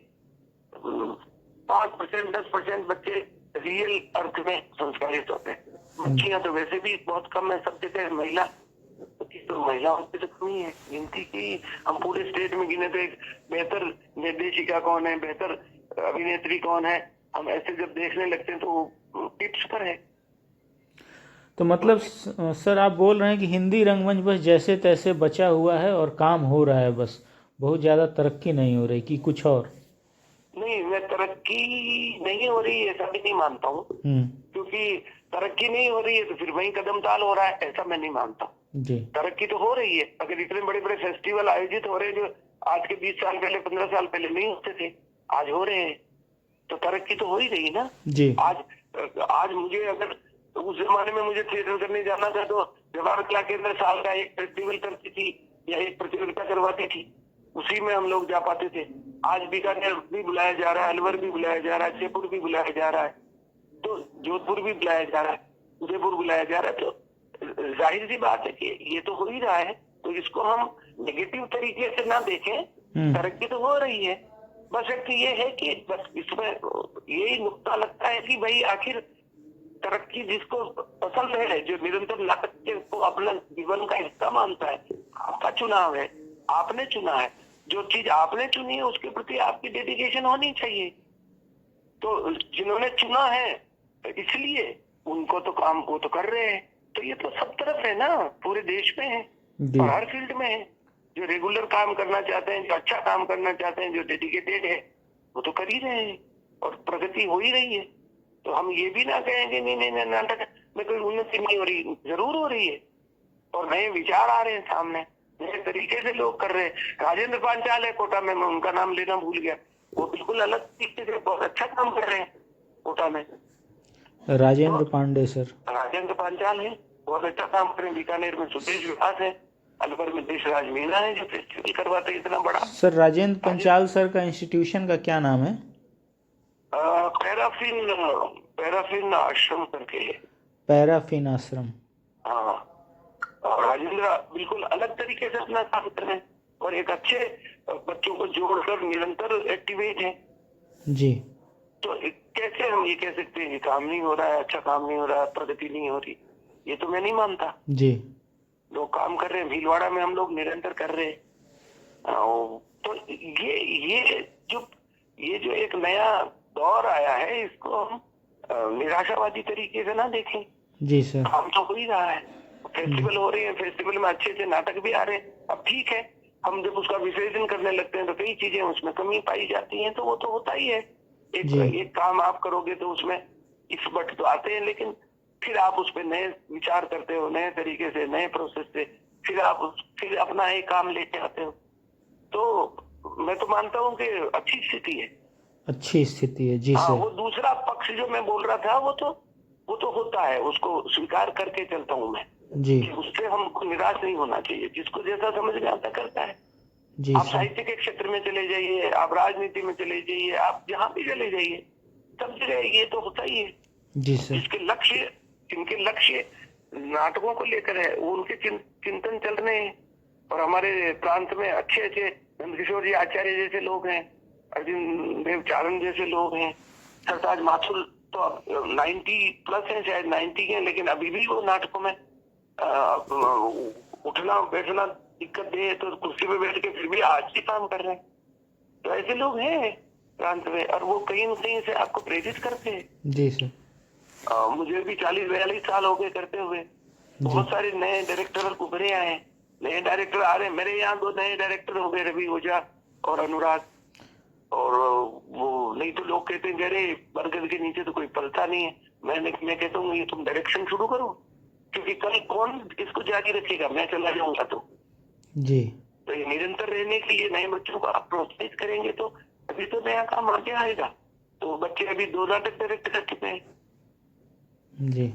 5%, 10% बच्चे रियल अर्थ में संस्कारित होते हैं। बच्चियां तो वैसे भी बहुत कम है सब जगह। महिला तो महिलाओं की तो कमी है गिनती की। हम पूरे स्टेट में गिने तो एक बेहतर निर्देशिका कौन है, बेहतर अभिनेत्री कौन है, हम ऐसे जब देखने लगते हैं तो टिप्स पर है। तो मतलब सर आप बोल रहे हैं कि हिंदी रंगमंच बस जैसे तैसे बचा हुआ है और काम हो रहा है, बस बहुत ज़्यादा तरक्की नहीं हो रही कि कुछ और? नहीं, मैं तरक्की नहीं हो रही है ऐसा भी नहीं मानता हूँ, क्योंकि तरक्की नहीं हो रही है तो फिर वही कदम ताल हो रहा है, ऐसा मैं नहीं मानता। जी तरक्की तो हो रही है। अगर इतने बड़े बड़े फेस्टिवल आयोजित हो रहे हैं जो आज के 20 साल पहले, 15 साल पहले नहीं होते थे, आज हो रहे हैं, तो तरक्की तो हो ही रही ना। जी आज मुझे अगर उस जमाने में मुझे थिएटर करने जाना था तो जवाहर कला केंद्र साल का एक फेस्टिवल करती थी या एक प्रतियोगिता करवाती थी, उसी में हम लोग जा पाते थे। आज बीकानेर भी बुलाया जा रहा है, अलवर भी बुलाया जा रहा है, जयपुर भी बुलाया जा रहा है, तो जोधपुर भी बुलाया जा रहा है, उदयपुर बुलाया जा रहा है। तो जाहिर सी बात है कि ये तो हो ही रहा है, तो इसको हम नेगेटिव तरीके से ना देखें। तरक्की तो हो रही है, बस एक ये है कि बस इसमें यही नुक्ता लगता है कि भाई आखिर तरक्की जिसको पसंद है, जो निरंतर नाटक को अपना जीवन का हिस्सा मानता है, आपका चुनाव है, आपने चुना है, जो चीज आपने चुनी है उसके प्रति आपकी डेडिकेशन होनी चाहिए। तो जिन्होंने चुना है इसलिए उनको तो काम वो तो कर रहे हैं। तो ये तो सब तरफ है ना, पूरे देश में है और हर फील्ड में है। जो रेगुलर काम करना चाहते हैं, जो अच्छा काम करना चाहते हैं, जो डेडिकेटेड है, वो तो कर ही रहे हैं और प्रगति हो ही रही है। तो हम ये भी ना कहेंगे नहीं नहीं नहीं, नाटक में कोई उन्नति नहीं हो रही, जरूर हो रही है और नए विचार आ रहे हैं सामने, नए तरीके से लोग कर रहे हैं। राजेंद्र पांचाल है कोटा में, मैं उनका नाम लेना भूल गया, वो बिल्कुल अलग तरीके से बहुत अच्छा काम कर रहे हैं कोटा में। राजेंद्र पांडे सर, राजेंद्र पांचाल है, बहुत अच्छा काम कर रहे हैं। बीकानेर में सुदेश विकास है, अलवर में देशराज मीना है जो फेस्टिवल करवाते हैं इतना बड़ा। सर राजेंद्र पंचाल सर का इंस्टीट्यूशन का क्या नाम है? पैराफिन आश्रम करके है। पैराफिन आश्रम। हाँ, और राजेंद्र बिल्कुल अलग तरीके से अपना काम कर रहे हैं और एक अच्छे बच्चों को जोड़कर निरंतर एक्टिवेट है। जी तो कैसे हम ये कह सकते हैं कि काम नहीं हो रहा है, अच्छा काम नहीं हो रहा है, प्रगति नहीं हो रही? ये तो मैं नहीं मानता। जी लोग काम कर रहे हैं, भीलवाड़ा में हम लोग निरंतर कर रहे हैं। तो ये जो एक नया दौर आया है, इसको हम निराशावादी तरीके से ना देखें। जी सर। काम तो हो ही रहा है, फेस्टिवल हो रहे हैं, फेस्टिवल में अच्छे अच्छे नाटक भी आ रहे हैं। अब ठीक है, हम जब उसका विसर्जन करने लगते हैं तो कई चीजें उसमें कमी पाई जाती हैं, तो वो तो होता ही है। एक काम आप करोगे तो उसमें इस बट तो आते हैं, लेकिन फिर आप उस पर नए विचार करते हो, नए तरीके से, नए प्रोसेस से, फिर अपना एक काम लेके आते हो। तो मैं तो मानता हूँ कि अच्छी स्थिति है, अच्छी स्थिति है। जी हाँ, सर। वो दूसरा पक्ष जो मैं बोल रहा था वो तो होता है, उसको स्वीकार करके चलता हूँ मैं जी कि उससे हमको निराश नहीं होना चाहिए। जिसको जैसा समझ में आता करता है। जी आप सर। साहित्य के क्षेत्र में चले जाइए, आप राजनीति में चले जाइए, आप जहाँ भी चले जाइए, सब जगह ये तो होता ही है। जी सर। इनके लक्ष्य नाटकों को लेकर है, वो उनके चिंतन चल रहे हैं। और हमारे प्रांत में अच्छे अच्छे नंदकिशोर जी आचार्य जैसे लोग हैं, अर्जुन देव चारण जैसे लोग हैं, सरताज माथुर तो 90+ है, शायद 90 के, लेकिन अभी भी वो नाटकों में उठना बैठना दिक्कत दे तो कुर्सी पे बैठ के फिर भी आज भी काम कर रहे हैं। तो ऐसे लोग हैं प्रांत में, और वो कहीं न कहीं से आपको प्रेरित करते हैं। जी सर। मुझे भी 40-42 साल हो गए करते हुए। बहुत सारे नए डायरेक्टर उभरे आए, नए डायरेक्टर आ रहे हैं। मेरे यहाँ 2 नए डायरेक्टर हो गए, रवि ओझा और अनुराग। और वो नहीं तो लोग कहते हैं अरे बरगद के नीचे तो कोई पलता नहीं है। मैं कहता हूँ ये तुम डायरेक्शन शुरू करो, क्योंकि कल कौन इसको जारी रखेगा, मैं चला जाऊंगा तो। जी। तो ये निरंतर रहने के लिए नए बच्चों को आप प्रोत्साहित करेंगे तो अभी तो नया काम आगे आएगा। तो बच्चे अभी 2 नाटक डायरेक्ट कर चुके हैं जी।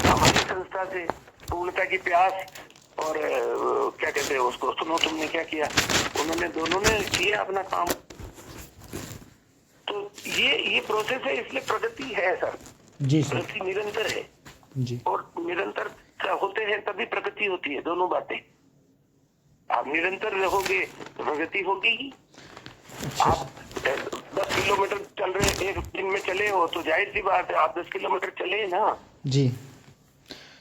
हमारी संस्था से, पूर्णता की प्यास और क्या कहते हैं उसको, सुनो तुमने क्या किया, उन्होंने दोनों ने किया अपना काम। तो ये प्रोसेस है, इसलिए प्रगति है सर। जी सर। प्रगति निरंतर है, जी। और निरंतर होते हैं तभी प्रगति होती है। दोनों बातें, आप निरंतर रहोगे तो प्रगति होगी ही। आप 10 किलोमीटर चल रहे, एक दिन में चले हो तो जाहिर सी बात है आप 10 किलोमीटर चले ना। जी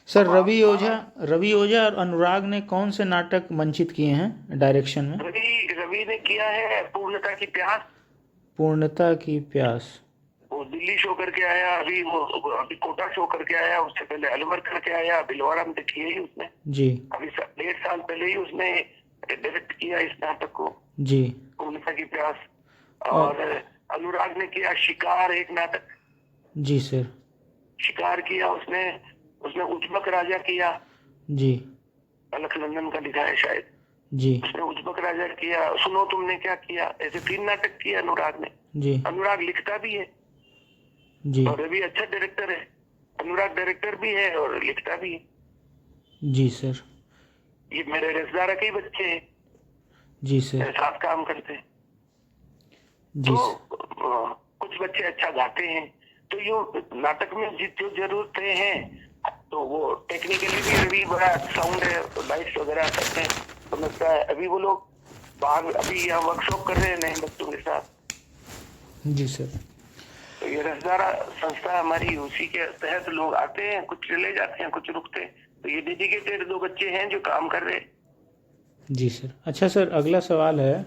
सर। रवि ओझा और अनुराग ने कौन से नाटक मंचित किए हैं डायरेक्शन में? रवि ने किया है पूर्णता की प्यास। पूर्णता की प्यास। वो दिल्ली शो करके आया, अभी कोटा शो करके आया, उससे पहले अलवर करके आया, भिलवाड़ा में किया ही उसने। जी। अभी 1.5 साल पहले ही उसने डायरेक्ट किया इस नाटक को, जी। पूर्णता की प्यास। और अनुराग ने किया शिकार, एक नाटक। जी सर। शिकार किया उसने उज्बक राजा किया। जी। अलखनंदन का लिखा है शायद। जी। उसने उज्बक राजा किया। सुनो तुमने क्या किया, ऐसे 3 नाटक किया अनुराग ने। जी। अनुराग लिखता भी है, जी। और अभी अच्छा डायरेक्टर है। अनुराग डायरेक्टर भी है और लिखता भी है। जी सर। ये मेरे रिश्तेदार के ही बच्चे हैं, जी सर। मेरे साथ काम करते हैं। जी तो सर। कुछ बच्चे अच्छा गाते हैं, तो ये नाटक में जो जरूरतें हैं, तो वो टेक्निकली भी अभी बड़ा साउंड है, लाइट्स वगैरह करते हैं, तो लगता है अभी वो लोग बाहर अभी यहाँ वर्कशॉप कर रहे हैं नए बच्चों के साथ। जी सर। तो ये रसदारा संस्था हमारी, उसी के तहत लोग आते हैं, कुछ चले जाते हैं, कुछ रुकते हैं। तो ये डेडिकेटेड 2 बच्चे हैं जो काम कर रहे हैं। जी सर। अच्छा सर, अगला सवाल है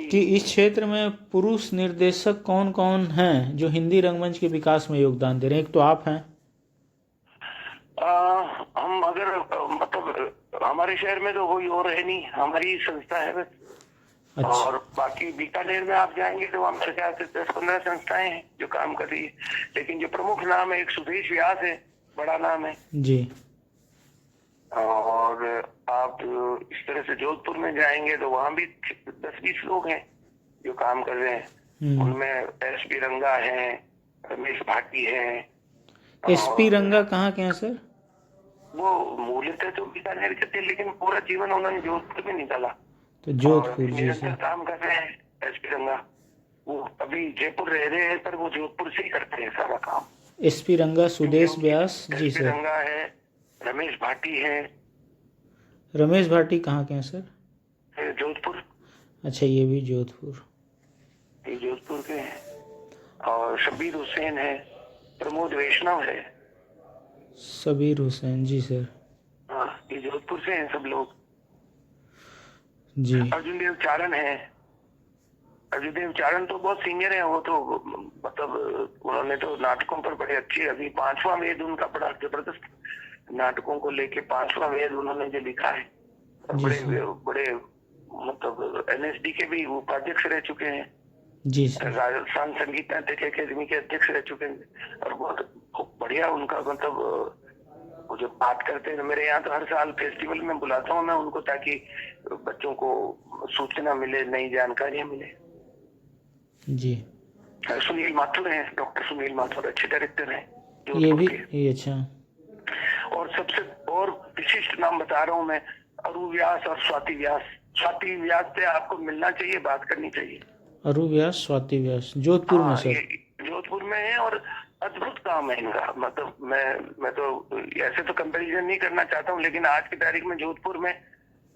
कि इस क्षेत्र में पुरुष निर्देशक कौन कौन हैं जो हिंदी रंगमंच के विकास में योगदान दे रहे हैं? एक तो आप हैं। हम अगर मतलब हमारे शहर में तो कोई और है नहीं, हमारी संस्था है बस। अच्छा। और बाकी बीकानेर में आप जाएंगे तो हम ख्याल से 10-15 संस्थाएं हैं जो काम कर रही है। लेकिन जो प्रमुख नाम है, एक सुदेश व्यास है, बड़ा नाम है। जी। और आप इस तरह से जोधपुर में जाएंगे तो वहां भी 10-20 लोग हैं जो काम कर रहे हैं। उनमें एसपी रंगा है, रमेश भाटी है। एसपी रंगा कहाँ के हैं सर? वो मूलतः तो बीकानेर के थे, लेकिन पूरा जीवन उन्होंने जोधपुर में निकाला। तो जोधपुर। जी निरंतर सर। काम कर रहे हैं एसपी रंगा। वो अभी जयपुर रह रहे हैं, पर वो जोधपुर से ही करते हैं सारा काम। एसपी रंगा, सुदेश व्यास। जी एसपी सर। रंगा है, रमेश भाटी है। रमेश भाटी कहाँ के हैं सर? जोधपुर। अच्छा, ये भी जोधपुर। ये जोधपुर के हैं। और शब्बीर हुसैन है, प्रमोद वैष्णव है। सबीर हुसैन। जी सर। हाँ, ये जोधपुर से हैं सब लोग। जी। अर्जुन देव चारण है। अर्जुन देव चारण तो बहुत सीनियर है, वो तो मतलब उन्होंने तो नाटकों पर बड़े अच्छे, अभी 5वां वेद उनका बड़ा जबरदस्त, नाटकों को लेके 5वां वेद उन्होंने जो लिखा है। और बड़े मतलब एनएसडी के भी उपाध्यक्ष रह चुके हैं। जी सर। राजस्थान संगीत नाट्य अकेदमी के अध्यक्ष रह चुके हैं। और बहुत बढ़िया उनका मतलब, वो जो बात करते हैं, मेरे यहाँ तो हर साल फेस्टिवल में बुलाता हूँ मैं उनको, ताकि बच्चों को सूचना मिले, नई जानकारियां मिले। जी। सुनील माथुर हैं, डॉक्टर सुनील माथुर, अच्छे डायरेक्टर हैं। ये भी ये अच्छा। और सबसे और विशिष्ट नाम बता रहा हूँ मैं, अरु व्यास और स्वाति व्यास। स्वाति व्यास से आपको मिलना चाहिए, बात करनी चाहिए। अरु व्यास, स्वाति व्यास, जोधपुर में सर। जोधपुर में है और अद्भुत काम है इनका। मतलब मैं तो ऐसे तो कंपैरिजन नहीं करना चाहता हूँ, लेकिन आज की तारीख में जोधपुर में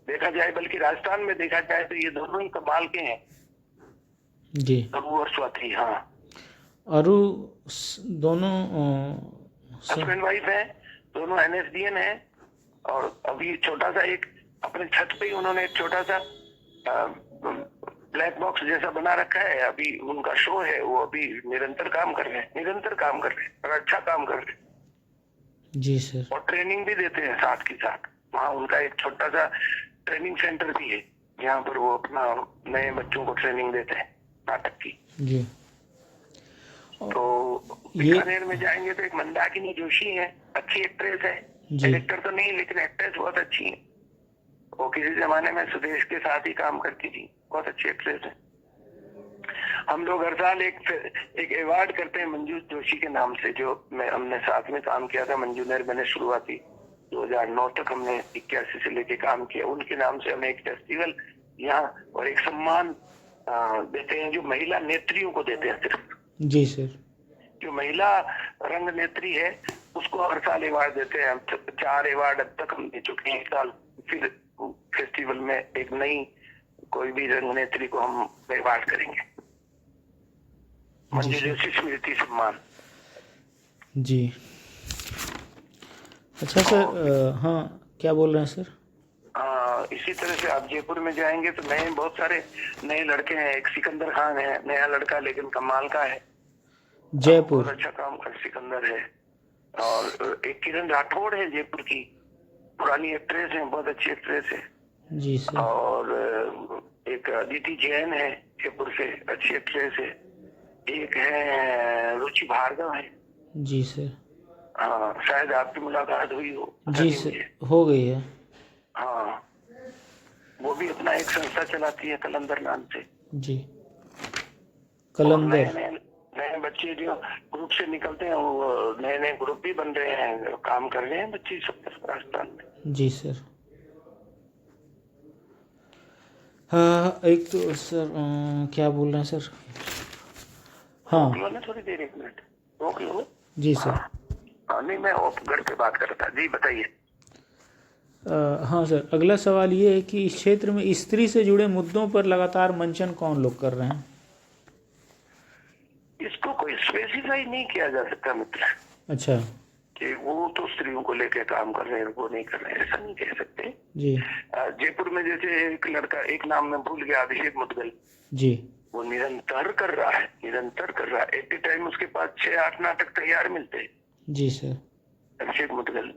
देखा जाए, बल्कि राजस्थान में देखा जाए, तो ये दोनों ही कमाल के हैं जी। अबू और स्वाति। हाँ, अरु दोनों हस्बैंड वाइफ है, दोनों NSDN है। और अभी छोटा सा एक अपने छत पे ही उन्होंने एक छोटा सा ब्लैक बॉक्स जैसा बना रखा है। अभी उनका शो है, वो अभी निरंतर काम कर रहे हैं और अच्छा काम कर रहे हैं। जी सर। और ट्रेनिंग भी देते हैं साथ के साथ। वहाँ उनका एक छोटा सा ट्रेनिंग सेंटर भी है, जहाँ पर वो अपना नए बच्चों को ट्रेनिंग देते हैं नाटक की। जी। तो बीकानेर में जाएंगे तो एक मंदाकिनी जोशी है, अच्छी एक्ट्रेस है, डायरेक्टर तो नहीं लेकिन एक्ट्रेस बहुत अच्छी है। वो किसी जमाने में सुदेश के साथ ही काम करती थी, बहुत अच्छी एक्ट्रेस है। हम लोग हर साल एक अवार्ड करते हैं मंजू जोशी के नाम से, जो हमने साथ में काम किया था। मंजू ने मैंने शुरुआती 2009 तक हमने 81 से लेके काम किया। उनके नाम से हमें एक फेस्टिवल यहाँ और एक सम्मान देते हैं, जो महिला नेत्रियों को देते हैं सिर्फ। जी सर। जो महिला रंग नेत्री है उसको हर साल अवार्ड देते हैं। हम 4 अवार्ड अब तक हम दे चुके हैं। इस साल फिर फेस्टिवल में एक नई कोई भी रंग नेत्री को हम अवार्ड करेंगे, मंजू जोशी स्मृति सम्मान। जी। अच्छा सर, हाँ क्या बोल रहे हैं सर? इसी तरह से आप जयपुर में जाएंगे तो नए बहुत सारे नए लड़के हैं। एक सिकंदर खान है, नया लड़का लेकिन कमाल का है, जयपुर। बहुत अच्छा काम कर सिकंदर है। और एक किरण राठौड़ है जयपुर की, पुरानी एक्ट्रेस है, बहुत अच्छी एक्ट्रेस है। जी सर। और एक अदिति जैन है जयपुर से, अच्छी एक्ट्रेस है। एक है रुचि भार्गव है। जी सर। हाँ, शायद आपकी मुलाकात हुई हो। जी सर, हो गई है। हाँ, वो भी अपना एक संस्था चलाती है कलंदर नाम से। जी, कलंदर। नए बच्चे जो ग्रुप से निकलते हैं, वो नए नए ग्रुप भी बन रहे हैं, काम कर रहे हैं बच्चे सब राजस्थान में। जी सर। हाँ, एक तो सर क्या बोल रहे हैं सर? हाँ, रोक लो ना थोड़ी देर, 1 मिनट रोक लो। जी सर। हाँ, नहीं मैं घर पे बात कर रहा था। जी बताइए। हाँ सर, अगला सवाल ये है कि इस क्षेत्र में स्त्री से जुड़े मुद्दों पर लगातार मंचन कौन लोग कर रहे हैं? इसको कोई स्पेसिफाई नहीं किया जा सकता मित्र। अच्छा। कि वो तो स्त्रियों को लेकर काम कर रहे हैं, वो नहीं कर रहे हैं, ऐसा नहीं कह सकते। जी। जयपुर में जैसे एक लड़का, एक नाम मैं भूल गया, अभिषेक मुदगल जी। वो निरंतर कर रहा है। एट ए टाइम उसके पास 6-8 नाटक तैयार मिलते हैं। जी सर। अभिषेक मुदगल,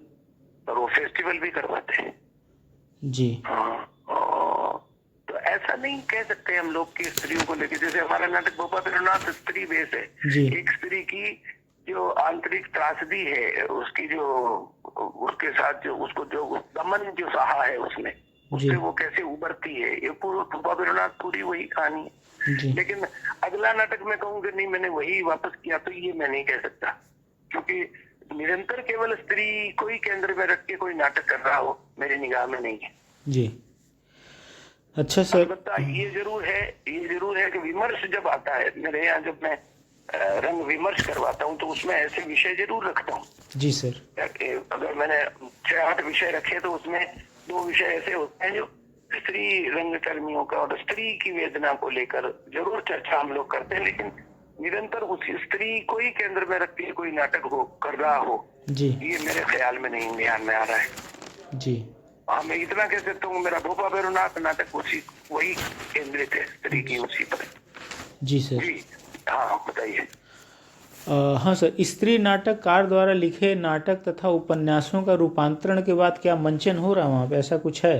और वो फेस्टिवल भी करवाते हैं। जी। हाँ, तो ऐसा नहीं कह सकते हम लोग कि स्त्रियों को लेकर, जैसे हमारा नाटक भोपा पेरुनाथ स्त्री बेस है। जी। एक स्त्री की जो आंतरिक त्रासदी है, उसकी जो उसके साथ जो उसको जो दमन जो सहा है उसमें, उससे वो कैसे उभरती है, ये पूरा भोपा पेरुनाथ पूरी वही कहानी है। जी। लेकिन अगला नाटक में कहूँगा नहीं मैंने वही वापस किया, तो ये मैं नहीं कह सकता, क्योंकि निरंतर केवल स्त्री को ही केंद्र में रख के कोई नाटक कर रहा हो मेरी निगाह में नहीं है। जी। अच्छा सर। अलबत्ता ये जरूर है कि विमर्श जब आता है मेरे यहाँ, जब मैं रंग विमर्श करवाता हूँ तो उसमें ऐसे विषय जरूर रखता हूँ। जी सर। अगर मैंने 6-8 विषय रखे तो उसमें 2 विषय ऐसे होते हैं जो स्त्री रंग कर्मियों का और स्त्री की वेदना को लेकर जरूर चर्चा हम लोग करते हैं, लेकिन निरंतर उस स्त्री को ही केंद्र में रख के कोई नाटक हो कर रहा हो, जी, ये मेरे ख्याल में नहीं ध्यान में आ रहा है। जी। हाँ, मैं इतना कह सकता हूँ, मेरा भोपा पेरुनाथ नाटक वही केंद्रित है स्त्री की उसी पर। जी सर। जी हाँ, बताइए। हाँ सर, स्त्री नाटककार द्वारा लिखे नाटक तथा उपन्यासों का रूपांतरण के बाद क्या मंचन हो रहा है वहाँ पे, ऐसा कुछ है?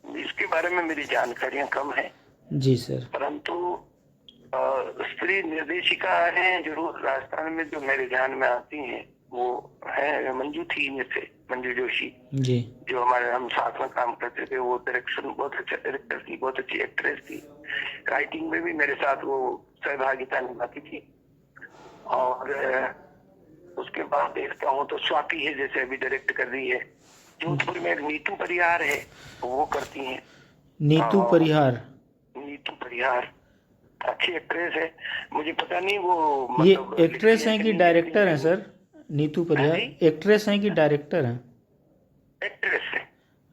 इसके बारे में मेरी जानकारियां कम है। जी सर। परंतु स्त्री निर्देशिका हैं जरूर राजस्थान में, जो मेरे ध्यान में आती हैं वो है मंजू जोशी जी, जो हम साथ में काम करते थे। वो डायरेक्शन बहुत अच्छा डायरेक्टर थी, बहुत अच्छी एक्ट्रेस थी। राइटिंग में भी मेरे साथ वो सहभागिता निभाती थी। और उसके बाद देखता हूँ तो स्वाति है, जैसे अभी डायरेक्ट कर रही है। जोधपुर में नीतू परिहार है, वो करती हैं। नीतू परिहार। नीतू परिहार अच्छी एक्ट्रेस है, मुझे पता नहीं वो ये मतलब एक्ट्रेस हैं कि डायरेक्टर हैं सर? नीतू हाँ परिहार जी, एक्ट्रेस हैं कि डायरेक्टर हैं? एक्ट्रेस है।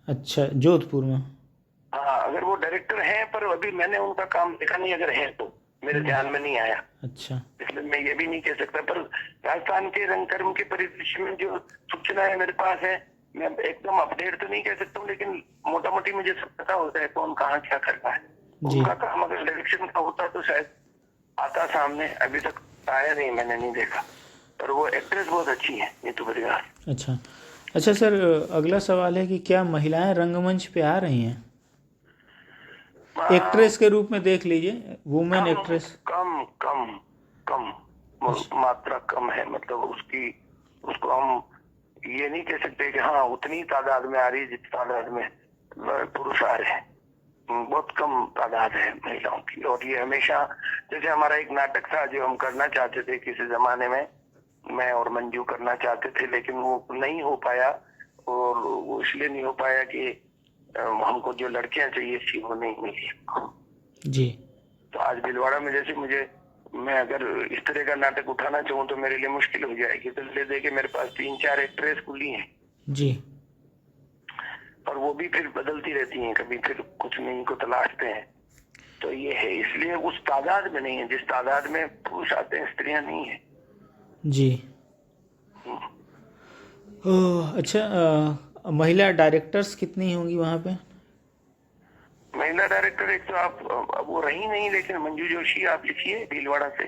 अच्छा, जोधपुर में। हाँ, अगर वो डायरेक्टर हैं, पर अभी मैंने उनका काम देखा नहीं, अगर है तो मेरे ध्यान में नहीं आया, अच्छा। इसलिए मैं ये भी नहीं कह सकता। पर राजस्थान के रंगकर्म के परिदृश्य में जो सूचना है मेरे पास है, मैं एकदम अपडेट तो नहीं कह सकता हूँ, लेकिन मोटा मोटी मुझे सब पता होता है कौन कहाँ क्या कर रहा है। जी। उनका काम अगर डायरेक्शन का होता तो शायद आता सामने, अभी तक आया नहीं, मैंने नहीं देखा। पर वो एक्ट्रेस बहुत अच्छी है, नीतू परिहार। अच्छा। अच्छा सर, अगला सवाल है कि क्या महिलाएं रंगमंच पे आ रही हैं? एक्ट्रेस के रूप में देख लीजिए, वुमेन कम एक्ट्रेस। कम कम कम मात्रा कम है, मतलब उसकी, उसको हम ये नहीं कह सकते कि हाँ उतनी तादाद में आ रही है जितनी तादाद में पुरुष आ रहे हैं। बहुत कम तादाद है महिलाओं की। और ये हमेशा, जैसे हमारा एक नाटक था जो हम करना चाहते थे किसी जमाने में, मैं और मंजू करना चाहते थे, लेकिन वो नहीं हो पाया। और वो इसलिए नहीं हो पाया कि हमको जो लड़कियां चाहिए थी वो नहीं मिली। जी। तो आज भीलवाड़ा में जैसे मैं अगर इस तरह का नाटक उठाना चाहूँ तो मेरे लिए मुश्किल हो जाएगी। तो ले दे के मेरे पास 3-4 एक्ट्रेस खुली हैं, जी। और वो भी फिर बदलती रहती हैं, कभी फिर कुछ नहीं को तलाशते हैं। तो ये है, इसलिए उस तादाद में नहीं है जिस तादाद में पुरुष आते हैं, स्त्रियां नहीं है। जी। अच्छा, महिला डायरेक्टर्स कितनी होंगी वहाँ पे? महिला डायरेक्टर एक तो आप अब वो रही नहीं, लेकिन मंजू जोशी आप लिखिए भीलवाड़ा से,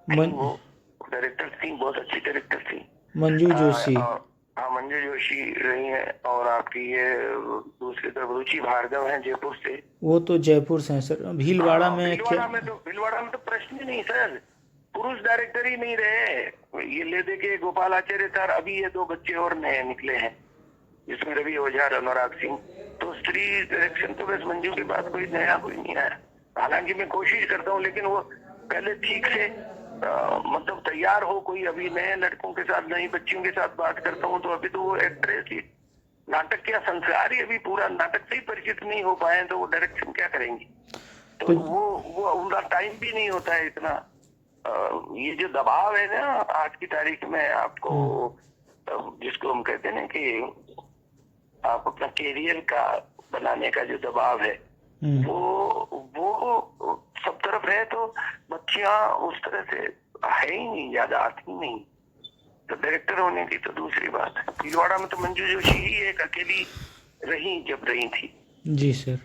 मन, वो डायरेक्टर थी, बहुत अच्छी डायरेक्टर थी। मंजू जोशी। हाँ, मंजू जोशी रही है। और आपकी ये दूसरी तरफ रुचि भार्गव है जयपुर से। वो तो जयपुर से हैं सर। भीलवाड़ा में क्या? भीलवाड़ा में तो प्रश्न ही नहीं सर, पुरुष डायरेक्टर ही नहीं रहे। ये ले दे के गोपाल आचार्य था, अभी ये 2 बच्चे और नए निकले हैं जिसमें रवि ओझा और अनुराग सिंह। तो स्त्री डायरेक्शन तो बस मंजू के बाद कोई नया कोई नहीं आया। हालांकि मैं कोशिश करता हूँ, लेकिन वो पहले ठीक से मतलब तैयार हो कोई। अभी नए लड़कों के साथ, नई बच्चियों के साथ बात करता हूँ तो अभी तो वो एक्ट्रेस ही, नाटक क्या संस्कार ही अभी पूरा नाटक से ही परिचित नहीं हो पाए, तो वो डायरेक्शन क्या करेंगी? तो वो उनका टाइम भी नहीं होता है इतना। ये जो दबाव है ना आज की तारीख में, आपको जिसको हम कहते हैं ना कि आप अपना कैरियर का बनाने का जो दबाव है, वो सब तरफ है। तो बच्चियां उस तरह से है ही नहीं, ज्यादा आती नहीं। तो डायरेक्टर होने की तो दूसरी बात है। भीलवाड़ा में तो मंजू जोशी ही एक अकेली रही जब रही थी। जी सर।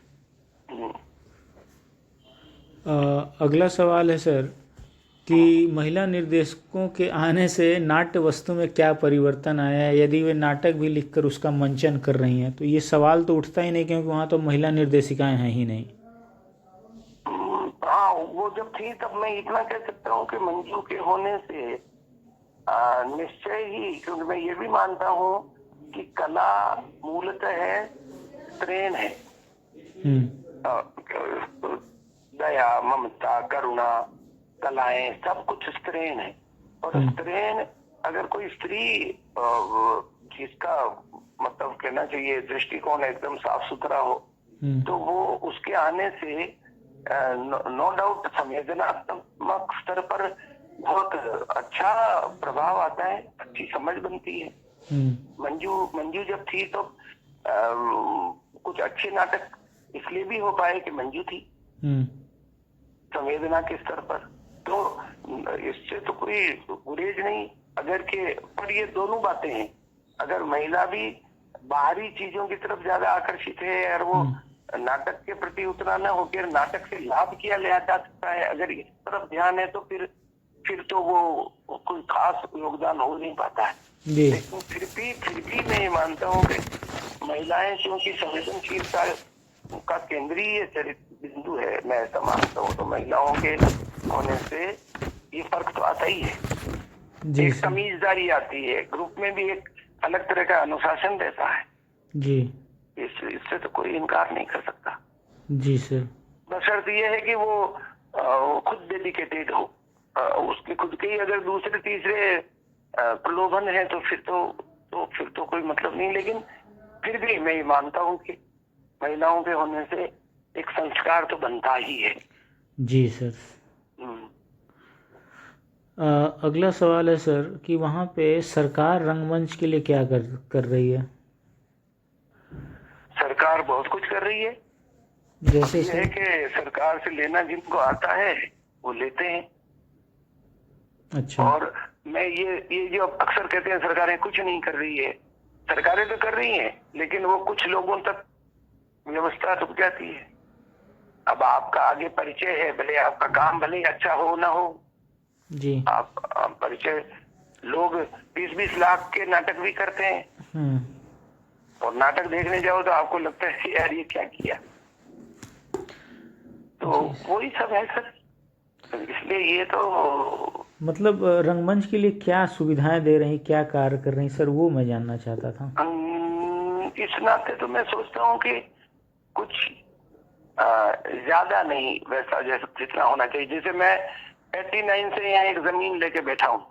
अगला सवाल है सर कि महिला निर्देशकों के आने से नाट्य वस्तु में क्या परिवर्तन आया है, यदि वे नाटक भी लिखकर उसका मंचन कर रही हैं? तो ये सवाल तो उठता ही नहीं, क्योंकि वहाँ तो महिला निर्देशिकाएं हैं ही नहीं। हाँ, वो जब थी तब मैं इतना कह सकता हूँ कि मंजू के होने से निश्चय ही, क्योंकि मैं ये भी मानता हूँ कि कला मूलतः है, स्त्रीण है। दया, ममता, करुणा, कलाएं सब कुछ स्त्रीण है। और स्त्रीण, अगर कोई स्त्री जिसका मतलब कहना चाहिए दृष्टिकोण एकदम साफ सुथरा हो, तो वो उसके आने से नो डाउट संवेदनात्मक स्तर पर बहुत अच्छा प्रभाव आता है, अच्छी समझ बनती है। मंजू जब थी तो कुछ अच्छे नाटक इसलिए भी हो पाए कि मंजू थी संवेदना के स्तर पर। तो इससे तो कोई गुरेज नहीं। अगर के पर ये दोनों बातें हैं, अगर महिला भी बाहरी चीजों की तरफ ज्यादा आकर्षित है और वो नाटक के प्रति उतना न होकर नाटक से लाभ किया लिया जा सकता है, अगर इस तरफ ध्यान है तो फिर तो वो कोई खास योगदान हो नहीं पाता है। लेकिन फिर भी मैं ये मानता हूँ कि महिलाएं क्योंकि संवेदनशीलता का केंद्रीय चरित्र बिंदु है, मैं ऐसा मानता हूँ, तो महिलाओं के होने से ये फर्क तो आता ही है। एक तमीजदारी आती है, ग्रुप में भी एक अलग तरह का अनुशासन रहता है जी। इससे तो कोई इनकार नहीं कर सकता जी सर। बशर्त ये है कि वो खुद डेडिकेटेड हो, उसके खुद के ही अगर दूसरे तीसरे प्रलोभन है तो फिर तो कोई मतलब नहीं। लेकिन फिर भी मैं मानता हूँ कि महिलाओं के होने से एक संस्कार तो बनता ही है जी सर। अगला सवाल है सर कि वहाँ पे सरकार रंगमंच के लिए क्या कर रही है? सरकार बहुत कुछ कर रही है। जैसे ये है सर? कि सरकार से लेना जिनको आता है वो लेते हैं। अच्छा। और मैं ये जो अक्सर कहते हैं सरकारें कुछ नहीं कर रही है, सरकारें तो कर रही हैं, लेकिन वो कुछ लोगों तक व्यवस्था रुक जाती है। अब आपका आगे परिचय है, भले आपका काम भले ही अच्छा हो ना हो, जी। आप परिचय, लोग 20-20 लाख के नाटक भी करते हैं और नाटक देखने जाओ तो आपको लगता है यार ये क्या किया। तो वही सब है सर। तो इसलिए ये तो मतलब रंगमंच के लिए क्या सुविधाएं दे रही, क्या कार्य कर रही सर, वो मैं जानना चाहता था। इस नाते तो मैं सोचता हूँ कि कुछ ज्यादा नहीं, वैसा जैसा जितना होना चाहिए। जैसे मैं 89 से यहाँ एक जमीन लेके बैठा हूँ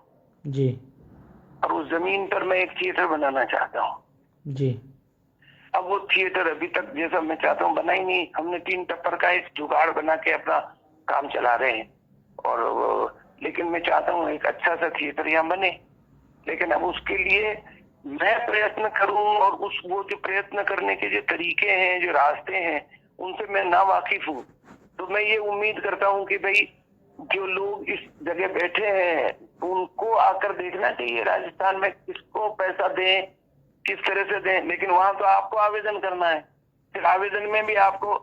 जी। और उस जमीन पर मैं एक थिएटर बनाना चाहता हूँ। जी। अब वो थिएटर अभी तक जैसा मैं चाहता हूँ बना ही नहीं। हमने 3 टप्पर का एक जुगाड़ बना के अपना काम चला रहे हैं और लेकिन मैं चाहता हूँ एक अच्छा सा थिएटर यहाँ बने। लेकिन अब उसके लिए मैं प्रयत्न करूं और वो जो प्रयत्न करने के जो तरीके हैं, जो रास्ते हैं, उनसे मैं ना वाकिफ हूँ। तो मैं ये उम्मीद करता हूँ कि भाई जो लोग इस जगह बैठे हैं उनको आकर देखना चाहिए राजस्थान में किसको पैसा दें, किस तरह से दें। लेकिन वहां तो आपको आवेदन करना है, फिर आवेदन में भी आपको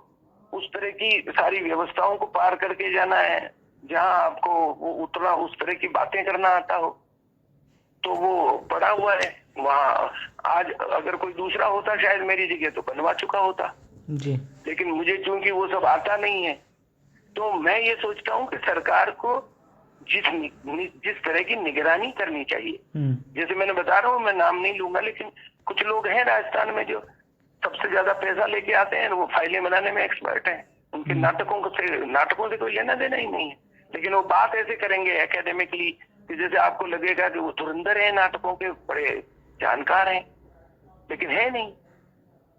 उस तरह की सारी व्यवस्थाओं को पार करके जाना है जहां आपको वो उतना उस तरह की बातें करना आता हो। तो वो पड़ा हुआ है वहां। आज अगर कोई दूसरा होता शायद मेरी जगह तो बनवा चुका होता जी। लेकिन मुझे चूंकि वो सब आता नहीं है, तो मैं ये सोचता हूँ कि सरकार को जिस तरह की निगरानी करनी चाहिए, जैसे मैंने बता रहा हूँ, मैं नाम नहीं लूंगा, लेकिन कुछ लोग हैं राजस्थान में जो सबसे ज्यादा पैसा लेके आते हैं, वो फाइलें बनाने में एक्सपर्ट हैं। उनके नाटकों से कोई लेना देना ही नहीं है, लेकिन वो बात ऐसे करेंगे एकेडमिकली कि जैसे आपको लगेगा कि वो धुरंधर है, नाटकों के बड़े जानकार हैं, लेकिन है नहीं।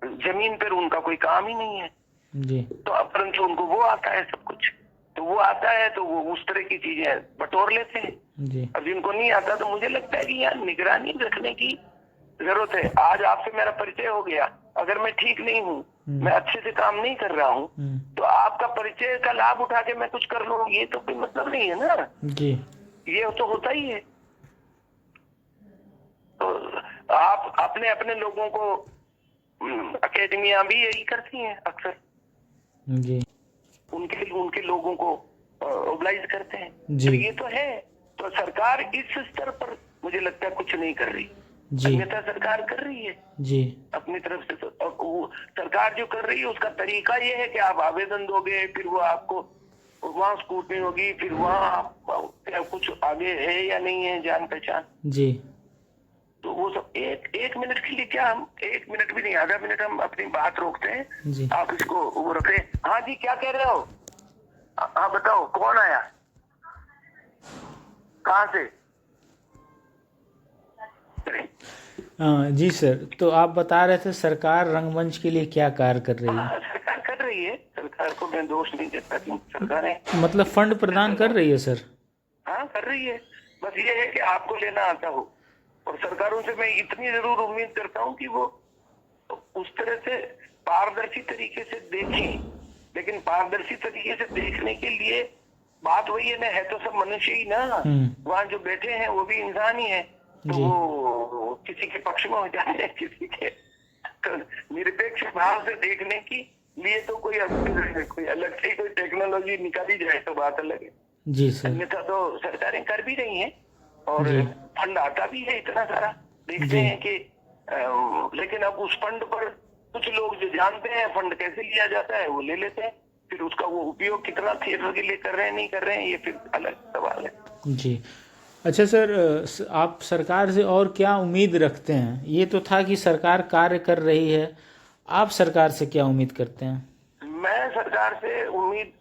जमीन पर उनका कोई काम ही नहीं है। जी। तो परंतु उनको वो आता है सब कुछ, तो वो आता है तो वो उस तरह की चीजें बटोर लेते हैं। जी। अब जिनको नहीं आता तो मुझे लगता है कि यार निगरानी रखने की जरूरत है। आज आपसे मेरा परिचय हो गया, अगर मैं ठीक नहीं हूँ, मैं अच्छे से काम नहीं कर रहा हूँ, तो आपका परिचय का लाभ उठा के मैं कुछ कर लूँ, ये तो कोई मतलब नहीं है ना जी। ये तो होता ही है। तो आप अपने अपने लोगों को, अकेडमियां भी यही करती हैं अक्सर, जी। उनके लोगों को ओबलाइज करते हैं। जी। तो ये तो है। तो सरकार इस स्तर पर मुझे लगता है कुछ नहीं कर रही। जी। अन्यथा सरकार कर रही है जी। अपनी तरफ से। तो सरकार जो कर रही है उसका तरीका ये है कि आप आवेदन दोगे, फिर वो आपको वहाँ स्क्रूटनी होगी, फिर वहाँ कुछ आगे है या नहीं है जान पहचान। जी। तो वो सब एक मिनट के लिए, क्या हम 1 मिनट भी नहीं, आधा मिनट हम अपनी बात रोकते हैं। जी। आप इसको वो रखे। हाँ जी, क्या कह रहे हो? हाँ बताओ, कौन आया, कहाँ से? जी सर, तो आप बता रहे थे सरकार रंगमंच के लिए क्या कार्य कर रही है? सरकार कर रही है, सरकार को मैं दोष नहीं देता कि सरकारें मतलब फंड प्रदान कर रही है सर? हाँ कर रही है, बस ये है कि आपको लेना आता हो। और सरकारों से मैं इतनी जरूर उम्मीद करता हूँ कि वो उस तरह से पारदर्शी तरीके से देखें। लेकिन पारदर्शी तरीके से देखने के लिए बात वही है ना, है तो सब मनुष्य ही ना। वहाँ जो बैठे हैं वो भी इंसान ही है, तो वो किसी के पक्ष में हो जाते हैं, किसी के तो निरपेक्ष भाव से देखने की लिए तो कोई अलग से कोई टेक्नोलॉजी निकाली जाए तो बात अलग है। जी सर। अन्यथा तो सरकारें कर भी रही हैं और फंड आता भी है इतना सारा, देखते हैं कि लेकिन अब उस फंड पर कुछ लोग जो जानते हैं फंड कैसे लिया जाता है वो ले लेते हैं, फिर उसका वो उपयोग कितना थिएटर के लिए कर रहे हैं नहीं कर रहे हैं ये फिर अलग सवाल है। जी। अच्छा सर, आप सरकार से और क्या उम्मीद रखते हैं? ये तो था कि सरकार कार्य कर रही है, आप सरकार से क्या उम्मीद करते हैं? मैं सरकार से उम्मीद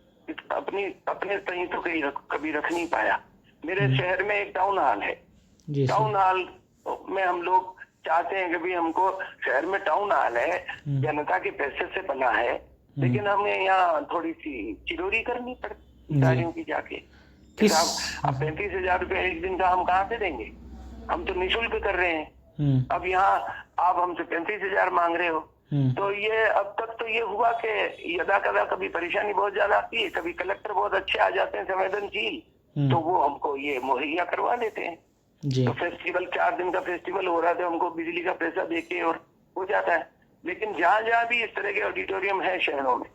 अपने तहीं तो कभी रख नहीं पाया। मेरे शहर में एक टाउन हॉल है। टाउन हॉल में हम लोग चाहते हैं कि भाई हमको शहर में टाउन हॉल है, जनता के पैसे से बना है, लेकिन हमें यहाँ थोड़ी सी चिरोरी करनी पड़ती गाड़ियों की जाके। किस अब 35,000 रुपया एक दिन का हम कहाँ से देंगे? हम तो निःशुल्क कर रहे हैं। अब यहाँ आप हमसे 35,000 मांग रहे हो, तो ये अब तक तो ये हुआ कि यदा कदा कभी परेशानी बहुत ज्यादा आती है, कभी कलेक्टर बहुत अच्छे आ जाते हैं संवेदनशील, तो वो हमको ये मुहैया करवा देते हैं। जी तो फेस्टिवल 4 दिन का फेस्टिवल हो रहा था, हमको बिजली का पैसा देके और हो जाता है। लेकिन जहाँ जहाँ भी इस तरह के ऑडिटोरियम है शहरों में,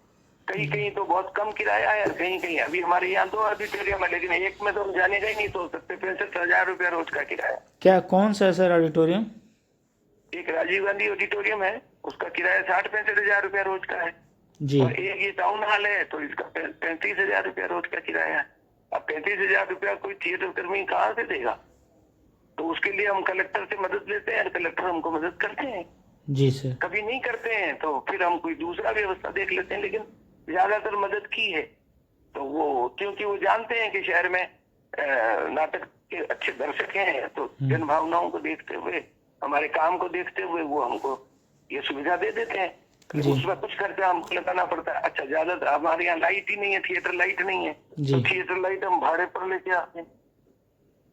कहीं कहीं तो बहुत कम किराया है और कहीं कहीं, अभी हमारे यहाँ 2 ऑडिटोरियम है, लेकिन एक में तो हम जाने का ही नहीं सोच सकते। 65,000 रुपया रोज का किराया। क्या कौन सा है सर ऑडिटोरियम? एक राजीव गांधी ऑडिटोरियम है, उसका किराया 60-65,000 रुपया रोज का है। जी और एक ये टाउन हॉल है, तो इसका 35,000 रुपया रोज का किराया है। अब 35,000 रुपया कोई थिएटर कर्मी कहाँ से देगा? तो उसके लिए हम कलेक्टर से मदद लेते हैं और कलेक्टर हमको मदद करते हैं। जी सर। कभी नहीं करते हैं तो फिर हम कोई दूसरा व्यवस्था देख लेते हैं, लेकिन ज्यादातर मदद की है। तो वो क्योंकि वो जानते हैं कि शहर में नाटक के अच्छे दर्शक हैं, तो जन भावनाओं को देखते हुए, हमारे काम को देखते हुए वो हमको ये सुविधा दे देते हैं। उसमें कुछ खर्चा हमको लगाना पड़ता है। अच्छा, ज्यादातर हमारे यहाँ लाइट ही नहीं है, थिएटर लाइट नहीं है, तो थिएटर लाइट हम भाड़े पर लेके आते हैं,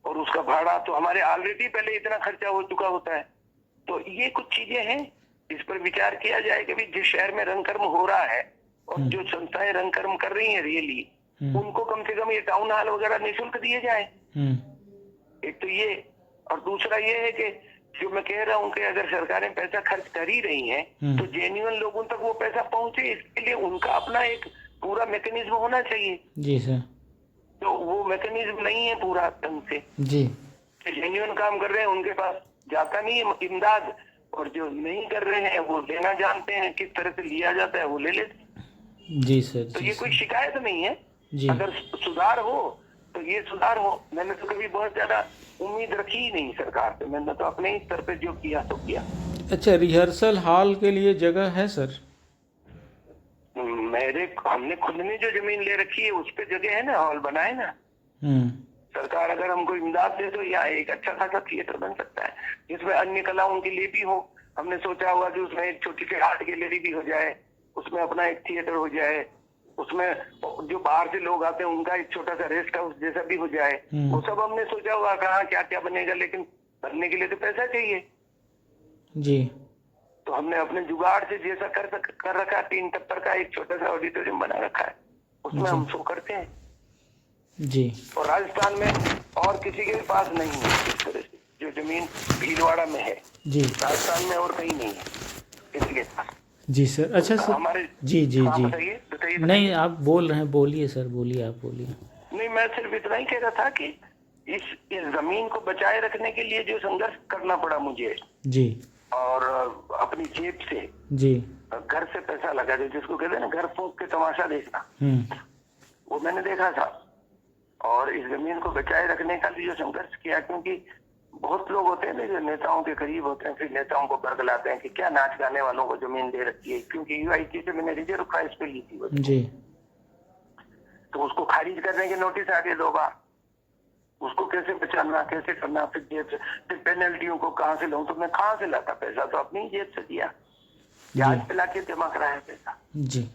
और उसका भाड़ा तो हमारे ऑलरेडी पहले इतना खर्चा हो चुका होता है। तो ये कुछ चीजें हैं, इस पर विचार किया जाए कि जिस शहर में रंगकर्म हो रहा है और जो संस्थाएं रंगकर्म कर रही हैं रियली, उनको कम से कम ये टाउन हॉल वगैरह निःशुल्क दिए जाए। एक तो ये, और दूसरा ये है कि जो मैं कह रहा हूँ कि अगर सरकारें पैसा खर्च कर ही रही हैं, तो जेन्युइन लोगों तक वो पैसा पहुंचे, इसके लिए उनका अपना एक पूरा मैकेनिज्म होना चाहिए। जी सर। तो वो मैकेनिज्म नहीं है पूरा ढंग से। जी जेन्युइन काम कर रहे हैं उनके पास जाता नहीं है इमदाद, और जो नहीं कर रहे हैं वो लेना जानते हैं, किस तरह से लिया जाता है वो ले लेते हैं। जी सर। तो ये कोई शिकायत नहीं है। जी। अगर सुधार हो तो ये सुधार हो। मैंने तो कभी बहुत ज्यादा उम्मीद रखी ही नहीं सरकार से, मैंने तो अपने ही स्तर पे जो किया तो किया। अच्छा, रिहर्सल हॉल के लिए जगह है सर? हमने खुद ने जो जमीन ले रखी है उस पे जगह है ना, हॉल बनाए ना। सरकार अगर हमको इमदाद दे तो यहाँ एक अच्छा खासा थिएटर बन सकता है, जिसमें अन्य कलाओं के लिए भी हो। हमने सोचा हुआ कि उसमें एक छोटी सी आर्ट गैलरी भी हो जाए, उसमें अपना एक थिएटर हो जाए, उसमें जो बाहर से लोग आते हैं उनका एक छोटा सा रेस्ट हाउस जैसा भी हो जाए। वो सब हमने सोचा हुआ, कहाँ क्या क्या बनेगा, लेकिन बनने के लिए तो पैसा चाहिए। जी। तो हमने अपने जुगाड़ से जैसा कर रखा, 3 टप्पर का एक छोटा सा ऑडिटोरियम बना रखा है, उसमें हम शो करते हैं। जी। और राजस्थान में और किसी के पास नहीं है इस तरह से जो जमीन भीलवाड़ा में है। जी। राजस्थान में और कहीं नहीं है किसी के पास। जी सर। अच्छा सर, हमारे जी जी जी बताइए। नहीं, आप बोल रहे हैं, बोलिए सर, बोलिए, आप बोलिए। नहीं, मैं सिर्फ इतना ही कह रहा था कि इस जमीन को बचाए रखने के लिए जो संघर्ष करना पड़ा मुझे, जी, और अपनी जेब से, जी, घर से पैसा लगा दे, जिसको कहते हैं ना घर फूंक के तमाशा देखना, वो मैंने देखा था। और इस जमीन को बचाए रखने का लिए जो संघर्ष किया, क्योंकि बहुत लोग होते हैं ना जो नेताओं के करीब होते हैं, फिर नेताओं को बरगलाते हैं कि क्या नाच गाने वालों को जमीन दे रखी है, क्योंकि यूआईटी से मैंने रिजर्व प्राइस पे ली थी जी, तो उसको खारिज करने के नोटिस आ गए 2 बार। उसको कैसे बचाना, कैसे करना, फिर पेनल्टियों को कहाँ से लाऊं, तो मैं कहाँ से लाता पैसा, तो अपनी जेब से दिया, ब्याज पे लाके जमा कराया पैसा जी,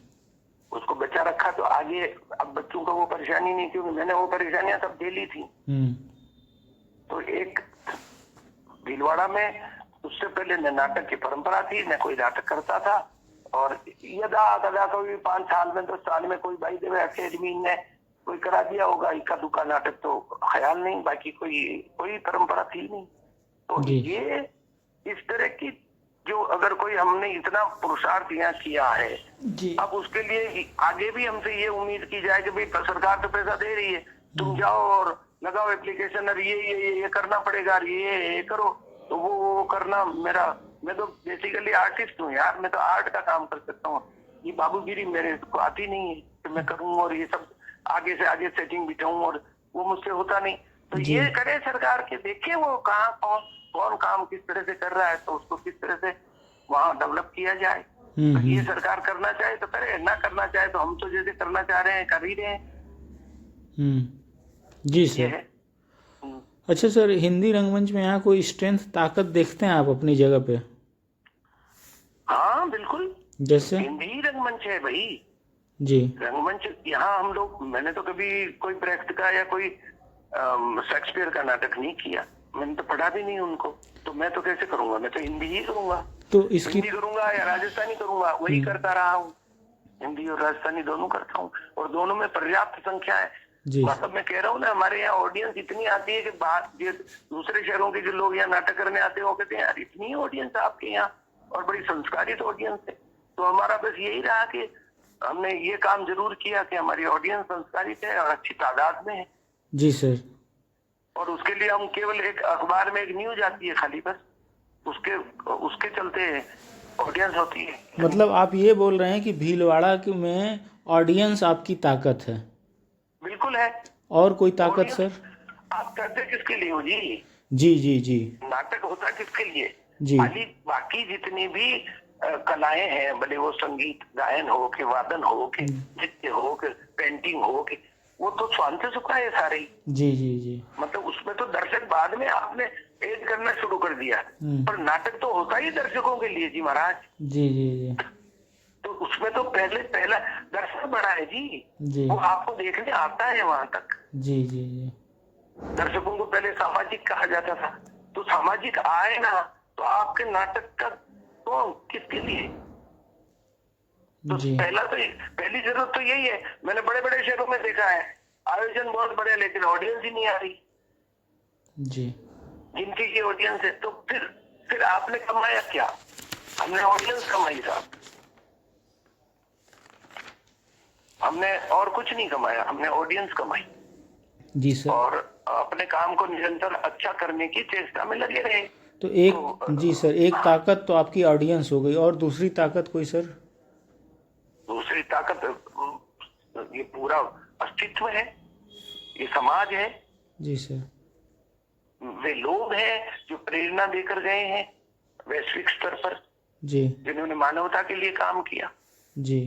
उसको बचा रखा। तो आगे अब बच्चों को वो परेशानी नहीं, क्योंकि मैंने वो परेशानियां सब झेली थी। तो एक भीलवाड़ा में उससे पहले न नाटक की परंपरा थी, न कोई नाटक करता था, और यदा कदा कभी 5 साल में 10 साल में कोई भाई देवे अकेडमी ने कोई करा दिया होगा इक्का दुक्का नाटक, तो ख्याल नहीं, बाकी कोई परंपरा थी नहीं। तो ये इस तरह की जो अगर कोई हमने इतना पुरुषार्थ यहाँ किया है जी, अब उसके लिए आगे भी हमसे ये उम्मीद की जाए कि भाई सरकार तो पैसा दे रही है, तुम जाओ और लगाओ एप्लीकेशन, और ये करना पड़ेगा, ये करो, तो वो करना मैं तो बेसिकली आर्टिस्ट हूँ यार, मैं तो आर्ट का काम कर सकता हूँ। ये बाबूगिरी मेरे को आती नहीं है कि मैं करूँ और ये सब आगे से आगे सेटिंग बिठाऊं, और वो मुझसे होता नहीं। तो ये करे सरकार के, देखे वो कहाँ कौन काम किस तरह से कर रहा है, तो उसको किस तरह से वहाँ डेवलप किया जाए। तो ये सरकार करना चाहे तो करे, ना करना चाहे तो हम तो जैसे करना चाह रहे हैं कर ही रहे हैं। जी सर। अच्छा सर, हिंदी रंगमंच में यहाँ कोई स्ट्रेंथ, ताकत देखते हैं आप अपनी जगह पे? हाँ बिल्कुल, जैसे हिंदी रंगमंच है भाई, जी रंगमंच यहाँ हम लोग, मैंने तो कभी कोई ब्रेख्ट का या कोई शेक्सपियर का नाटक नहीं किया, मैंने तो पढ़ा भी नहीं उनको, तो मैं तो कैसे करूंगा, मैं तो हिंदी ही करूंगा, तो इसकी हिंदी करूंगा या राजस्थानी करूंगा, वही करता रहा हूँ। हिंदी और राजस्थानी दोनों करता हूँ, और दोनों में पर्याप्त संख्या है। जी मतलब मैं कह रहा हूँ ना, हमारे यहाँ ऑडियंस इतनी आती है कि बात ये दूसरे शहरों के जो लोग यहाँ नाटक करने आते हैं वो कहते हैं यार इतनी ऑडियंस आपके यहाँ, और बड़ी संस्कारित ऑडियंस है। तो हमारा बस यही रहा कि हमने ये काम जरूर किया कि हमारी ऑडियंस संस्कारित है और अच्छी तादाद में है, जी सर। और उसके लिए हम केवल एक अखबार में एक न्यूज आती है खाली, बस उसके उसके चलते ऑडियंस होती है। मतलब आप ये बोल रहे हैं कि भीलवाड़ा में ऑडियंस आपकी ताकत है? बिल्कुल है। और कोई ताकत ऑडियंस सर? आप करते किसके लिए हो जी? जी जी जी नाटक होता किसके लिए? जी खाली बाकी जितनी भी कलाएं हैं, भले वो संगीत गायन हो के, वादन हो के, नृत्य हो के, पेंटिंग हो के, वो तो स्वांत सुखा है सारे ही। जी जी जी मतलब उसमें तो दर्शक बाद में आपने ऐड करना शुरू कर दिया, पर नाटक तो होता ही दर्शकों के लिए जी महाराज। जी जी जी तो उसमें तो पहला दर्शक बड़ा है जी, जी वो आपको देखने आता है वहां तक। जी जी जी दर्शकों को पहले सामाजिक कहा जाता था, तो सामाजिक आए ना तो आपके नाटक का तो किसके लिए? तो जी पहली जरूरत तो यही है। मैंने बड़े बड़े शहरों में देखा है आयोजन बहुत बड़े, लेकिन ऑडियंस ही नहीं आ रही। जी जिनकी ये ऑडियंस है, तो फिर आपने कमाया क्या? हमने ऑडियंस कमाई साहब, हमने और कुछ नहीं कमाया, हमने ऑडियंस कमाई। जी सर। और अपने काम को निरंतर अच्छा करने की चेष्टा में लगे रहे। तो एक जी सर, एक ताकत तो आपकी ऑडियंस हो गई, और दूसरी ताकत कोई सर? दूसरी ताकत ये पूरा अस्तित्व है, ये समाज है, जी सर। वे लोग हैं जो प्रेरणा देकर गए हैं वैश्विक स्तर पर, जी जिन्होंने मानवता के लिए काम किया। जी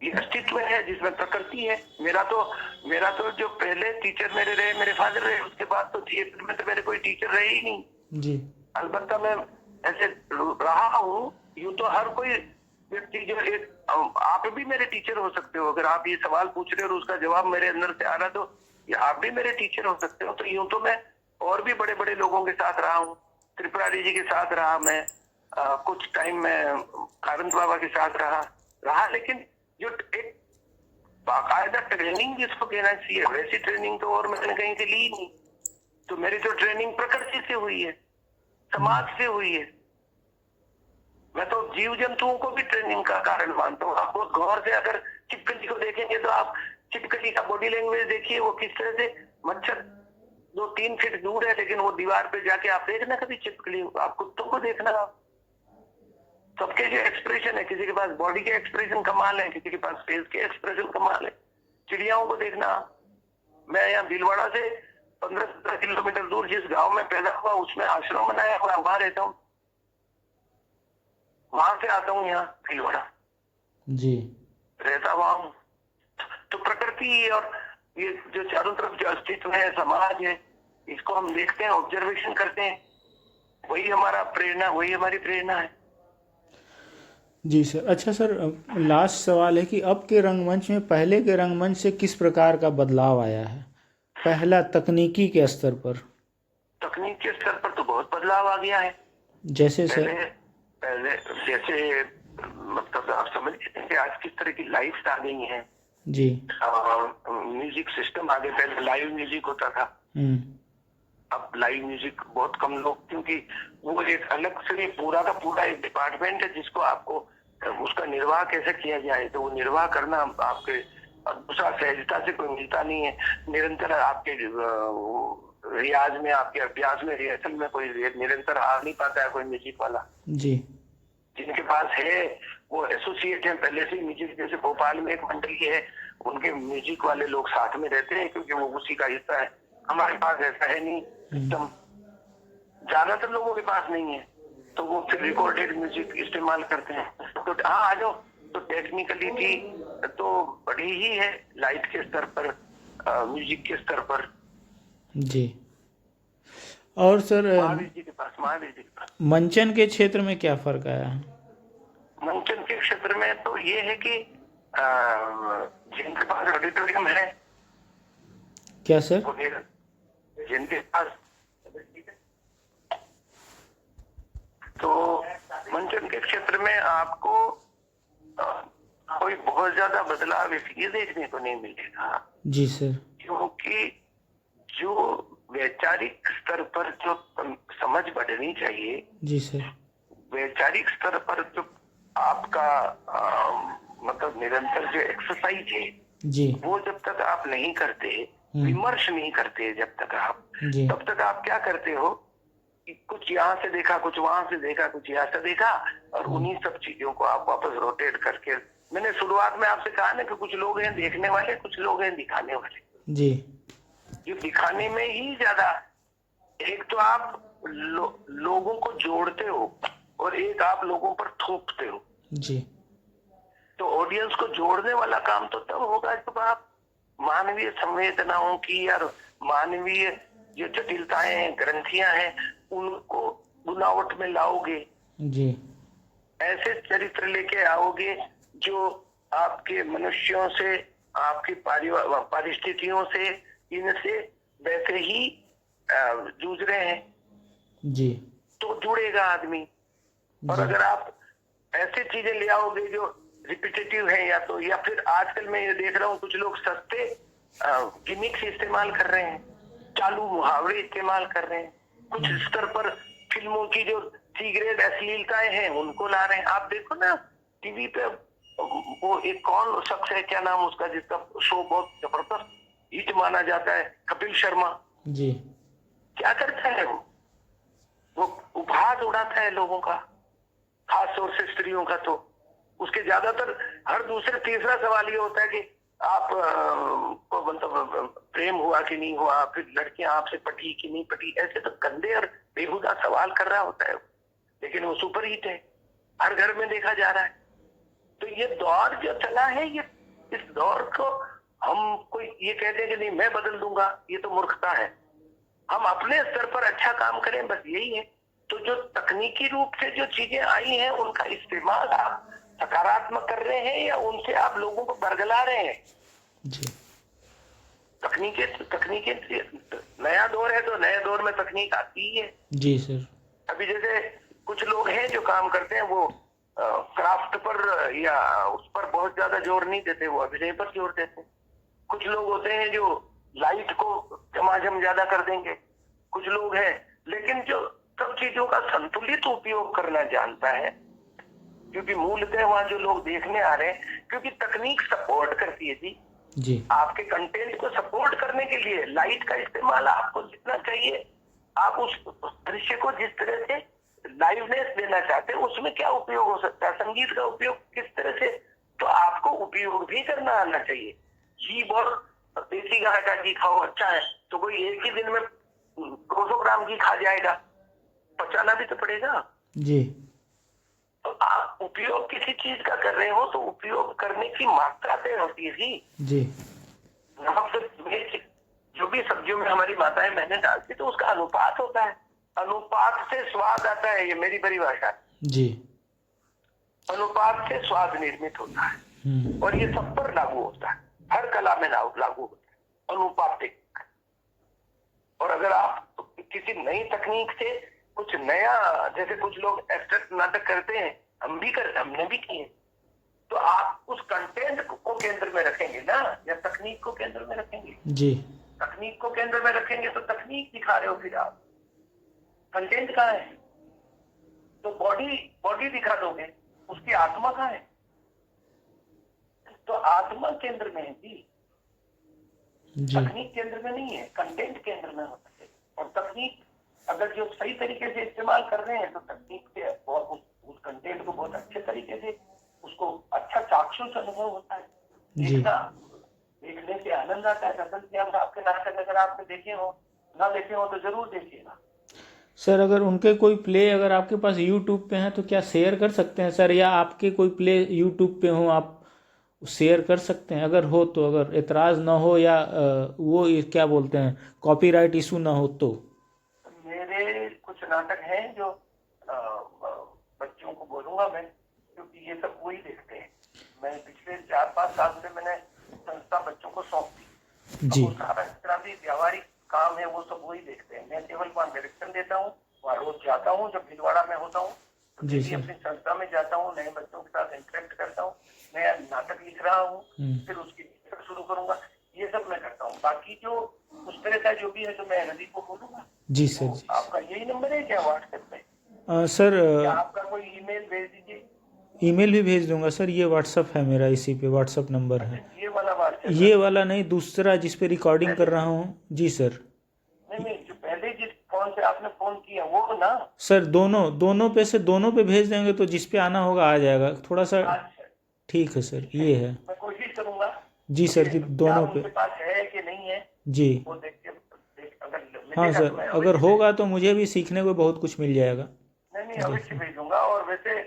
ये अस्तित्व है जिसमें प्रकृति है। मेरा तो जो पहले टीचर मेरे रहे, मेरे फादर रहे, उसके बाद तो थिएटर में तो मेरे कोई टीचर रहे ही नहीं। जी अलबत्ता मैं ऐसे रहा हूँ, यूं तो हर कोई व्यक्ति जो एक, आप भी मेरे टीचर हो सकते हो। अगर आप ये सवाल पूछ रहे हो और उसका जवाब मेरे अंदर से आ रहा, तो ये आप भी मेरे टीचर हो सकते हो। तो यूं तो मैं और भी बड़े बड़े लोगों के साथ रहा हूँ, त्रिपुरारी जी के साथ रहा मैं, कुछ टाइम में कारंत बाबा के साथ रहा, लेकिन जो एक बाकायदा ट्रेनिंग जिसको कहना चाहिए, वैसी ट्रेनिंग तो और मैंने कहीं से ली नहीं। तो मेरी तो ट्रेनिंग प्रकृति से हुई है, समाज से हुई है। मैं तो जीव जंतुओं को भी ट्रेनिंग का कारण मानता हूँ। आप बहुत गौर से अगर छिपकली को देखेंगे तो आप छिपकली का बॉडी लैंग्वेज देखिए, वो किस तरह से, मच्छर 2-3 फीट दूर है लेकिन वो दीवार पे जाके आप देखना कभी छिपकली, आप कुत्तों को देखना, सबके जो एक्सप्रेशन है, किसी के पास बॉडी के एक्सप्रेशन कमाल है, किसी के पास फेस के एक्सप्रेशन कमाल है। चिड़ियाओं को देखना, मैं यहाँ भीलवाड़ा से 15-17 किलोमीटर दूर जिस गांव में पैदा हुआ उसमें आश्रम बनाया हुआ, वहां रहता हूँ, वहां से आता हूँ यहाँ भीलवाड़ा, जी रहता हुआ हूँ। तो प्रकृति और ये जो चारों तरफ जो अस्तित्व है, समाज है, इसको हम देखते हैं, ऑब्जर्वेशन करते हैं, वही हमारी प्रेरणा है। जी सर। अच्छा सर, लास्ट सवाल है कि अब के रंगमंच में पहले के रंगमंच से किस प्रकार का बदलाव आया है? पहला, तकनीकी के स्तर पर। तकनीक के स्तर पर तो बहुत बदलाव आ गया है। जैसे सर? पहले जैसे, मतलब आप समझ सकते हैं कि आज किस तरह की लाइट्स आ गई हैं जी। म्यूजिक सिस्टम आ गए। पहले लाइव म्यूजिक होता था, अब लाइव म्यूजिक बहुत कम लोग, क्योंकि वो एक अलग से पूरा का पूरा एक डिपार्टमेंट है जिसको आपको उसका निर्वाह कैसे किया जाए, तो वो निर्वाह करना आपके दूसरा सहजता से कोई मिलता नहीं है। निरंतर आपके रियाज में, आपके अभ्यास में, रिहर्सल में कोई निरंतर आ नहीं पाता है कोई म्यूजिक वाला। जी। जिनके पास है वो एसोसिएट है पहले से म्यूजिक, जैसे भोपाल में एक मंडली है, उनके म्यूजिक वाले लोग साथ में रहते हैं क्योंकि वो उसी का हिस्सा है। हमारे पास ऐसा है नहीं सिस्टम, ज्यादातर लोगों के पास नहीं है, तो वो फिर रिकॉर्डेड म्यूजिक इस्तेमाल करते हैं। तो हाँ, आ जाओ, तो टेक्निकलिटी तो बड़ी ही है लाइट के स्तर पर, म्यूजिक के स्तर पर। जी। और सर, महावीर जी के पास मंचन के क्षेत्र में क्या फर्क आया है? मंचन के क्षेत्र में तो ये है कि जिनके पास ऑडिटोरियम है, क्या सर? जिनके पास, तो मंचन के क्षेत्र में आपको कोई बहुत ज्यादा बदलाव इसलिए देखने को नहीं मिलेगा जी सर। क्योंकि जो वैचारिक स्तर पर जो समझ बढ़नी चाहिए, जी सर। वैचारिक स्तर पर जो आपका मतलब निरंतर जो एक्सरसाइज है, जी वो जब तक आप नहीं करते, विमर्श नहीं करते जब तक आप, जी तब तक आप क्या करते हो कि कुछ यहाँ से देखा, कुछ वहां से देखा, कुछ यहाँ से देखा, और उन्हीं सब चीजों को आप वापस रोटेट करके, मैंने शुरुआत में आपसे कहा ना कि कुछ लोग हैं देखने वाले, कुछ लोग हैं दिखाने वाले। जी जो दिखाने में ही ज्यादा, एक तो आप लोगों को जोड़ते हो और एक आप लोगों पर थोपते हो। जी तो ऑडियंस को जोड़ने वाला काम तो तब होगा जब आप मानवीय संवेदनाओं की या मानवीय जो जटिलताएं हैं, ग्रंथियां हैं, उनको बुनावट में लाओगे, जी ऐसे चरित्र लेके आओगे जो आपके मनुष्यों से, आपकी परिस्थितियों से, इनसे वैसे ही जूझ रहे हैं, जी तो जुड़ेगा आदमी। और जी अगर आप ऐसे चीजें ले आओगे जो रिपीटेटिव है, या तो, या फिर आजकल मैं ये देख रहा हूँ कुछ लोग सस्ते गिमिक्स इस्तेमाल कर रहे हैं, चालू मुहावरे इस्तेमाल कर रहे हैं, कुछ स्तर पर फिल्मों की जो सी ग्रेड अश्लीलताएं हैं उनको ला रहे हैं। आप देखो ना टीवी पे, वो एक कौन शख्स है, क्या नाम उसका, जिसका शो बहुत जबरदस्त हिट माना जाता है, कपिल शर्मा। जी क्या करता है वो उपहास उड़ाता है लोगों का, खास तौर से स्त्रियों का। तो उसके ज्यादातर हर दूसरे तीसरा सवाल ये होता है कि आप को मतलब प्रेम हुआ कि नहीं हुआ, फिर लड़कियां आपसे पटी कि नहीं पटी, ऐसे तो गंदे और बेहुदा सवाल कर रहा होता है, लेकिन वो सुपर हिट है, हर घर में देखा जा रहा है। तो ये दौर जो चला है, ये इस दौर को हम कोई ये कहते हैं कि नहीं मैं बदल दूंगा, ये तो मूर्खता है। हम अपने स्तर पर अच्छा काम करें, बस यही है। तो जो तकनीकी रूप से जो चीजें आई हैं उनका इस्तेमाल आप सकारात्मक कर रहे हैं या उनसे आप लोगों को बरगला रहे हैं? जी तकनीकी नया दौर है तो नए दौर में तकनीक आती ही है। जी सर। अभी जैसे कुछ लोग हैं जो काम करते हैं, वो क्राफ्ट पर या उस पर बहुत ज्यादा जोर नहीं देते, वो अभिनय पर जोर देते हैं। कुछ लोग होते हैं जो लाइट को झमाझम ज्यादा कर देंगे, कुछ लोग हैं, लेकिन जो सब चीजों का संतुलित उपयोग करना जानता है, क्योंकि मूलतः वहां जो लोग देखने आ रहे हैं, क्योंकि तकनीक सपोर्ट करती है जी, आपके कंटेंट को सपोर्ट करने के लिए लाइट का इस्तेमाल आपको जितना चाहिए, आप उस दृश्य को जिस तरह से लाइवनेस देना चाहते हैं उसमें क्या उपयोग हो सकता है, संगीत का उपयोग किस तरह से, तो आपको उपयोग भी करना आना चाहिए। घी बहुत देसी गाय का घी खाओ अच्छा है, तो कोई एक ही दिन में 200 ग्राम घी खा जाएगा, पचाना भी तो पड़ेगा जी। तो आप उपयोग किसी चीज का कर रहे हो तो उपयोग करने की मात्रा तय होती है जी। नमक से मिर्च जो भी सब्जियों में हमारी माताएं बहनें डालती तो उसका अनुपात होता है, अनुपात से स्वाद आता है, ये मेरी परिभाषा है जी। अनुपात से स्वाद निर्मित होता है और ये सब पर लागू होता है, हर कला में लागू होता है अनुपातिक। और अगर आप किसी नई तकनीक से कुछ नया, जैसे कुछ लोग एब्स्ट्रैक्ट नाटक करते हैं, हमने भी किए, तो आप उस कंटेंट को केंद्र में रखेंगे ना, या तकनीक को केंद्र में रखेंगे जी। तकनीक को केंद्र में रखेंगे तो तकनीक दिखा रहे हो, फिर आप कंटेंट कहाँ है? तो बॉडी दिखा दोगे, उसकी आत्मा कहाँ है? तो आत्मा केंद्र में है जी, तकनीक केंद्र में नहीं है, कंटेंट केंद्र में होता है। और तकनीक अगर जो सही तरीके से इस्तेमाल कर रहे हैं तो तकनीक से उस कंटेंट को बहुत अच्छे तरीके से उसको अच्छा चाक्षुष अनुभव होता है, देखने से आनंद आता है। रतन श्याम साहब के नाटक अगर आपने देखे हो, ना देखे हो तो जरूर देखिएगा। सर अगर उनके कोई प्ले अगर आपके पास यूट्यूब पे हैं तो क्या शेयर कर सकते हैं सर, या आपके कोई प्ले यूट्यूब पे हो आप शेयर कर सकते हैं अगर हो तो, अगर एतराज ना हो या वो क्या बोलते हैं कॉपीराइट इशू ना हो तो? मेरे कुछ नाटक हैं जो बच्चों को बोलूंगा मैं, क्योंकि ये सब वही देखते हैं, मैं पिछले 4-5 साल से मैंने संस्था बच्चों को सौंप दी। जी। वो सारा जितना भी व्यावहारिक काम है वो सब वही देखते हैं। मैं केवल वहाँ डायरेक्शन देता हूँ, वहाँ रोज जाता हूँ। जब भीलवाड़ा में होता हूँ तो जी डेली सर। अपनी संस्था में जाता हूँ, नए बच्चों के साथ इंटरेक्ट करता हूँ, नया नाटक लिख रहा हूँ, फिर उसकी शुरू करूंगा, ये सब मैं करता हूँ। बाकी जो उस तरह का जो भी है तो मैं नदी को बोलूंगा। जी सर। तो जी आपका यही नंबर है क्या व्हाट्सएप पे, सर या आपका कोई ईमेल भेज दीजिए। ईमेल भी भेज दूंगा सर। ये व्हाट्सअप है मेरा, इसी पे व्हाट्सअप नंबर है। ये वाला व्हाट्सएप ये है? वाला नहीं, दूसरा जिस पे रिकॉर्डिंग कर रहा हूँ। जी सर। नहीं, जो पहले जिस फोन से आपने फोन किया वो ना? सर दोनों दोनों पे से दोनों पे भेज देंगे तो जिस पे आना होगा आ जाएगा थोड़ा सा। अच्छा, ठीक है सर, ठीक है, ये है। मैं कोशिश करूंगा। जी सर कि क्या दोनों उनके पे। पास है कि नहीं है जी वो देख के अगर हाँ मिलेगा सर, तो मैं अगर अवश्य होगा तो मुझे भी सीखने को बहुत कुछ मिल जाएगा। नहीं जी अवश्य भेजूंगा। और वैसे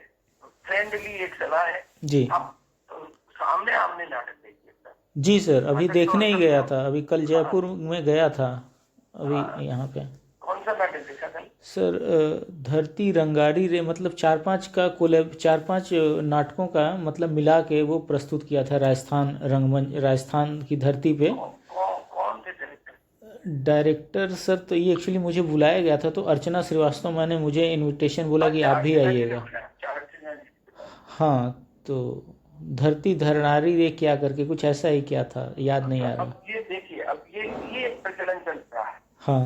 फ्रेंडली एक सलाह है, जी। आप सामने आमने नाटक देखिए सर। जी सर, अभी नाटक तो देखने ही असल गया में, था, अभी कल हाँ, जयपुर में गया था। अभी हाँ, यहाँ पे कौन सा नाटक देखा कल? सर धरती रंगारी रे, मतलब 4-5 का कोलैब, 4-5 नाटकों का मतलब मिला के वो प्रस्तुत किया था राजस्थान रंगमंच, राजस्थान की धरती पे। कौन थे डायरेक्टर? डायरेक्टर सर तो ये एक्चुअली मुझे बुलाया गया था, तो अर्चना श्रीवास्तव, मैंने मुझे इनविटेशन बोला कि अच्छा, आप भी अर्चना जी ने आइएगा। बुलाया, अच्छा, अर्चना जी ने बुलाया। हाँ, तो धरती धरनारी रे क्या करके कुछ ऐसा ही क्या था, याद नहीं अच्छा, आ रहा। अब ये देखिए, अब ये एक प्रचलन चल रहा है। हाँ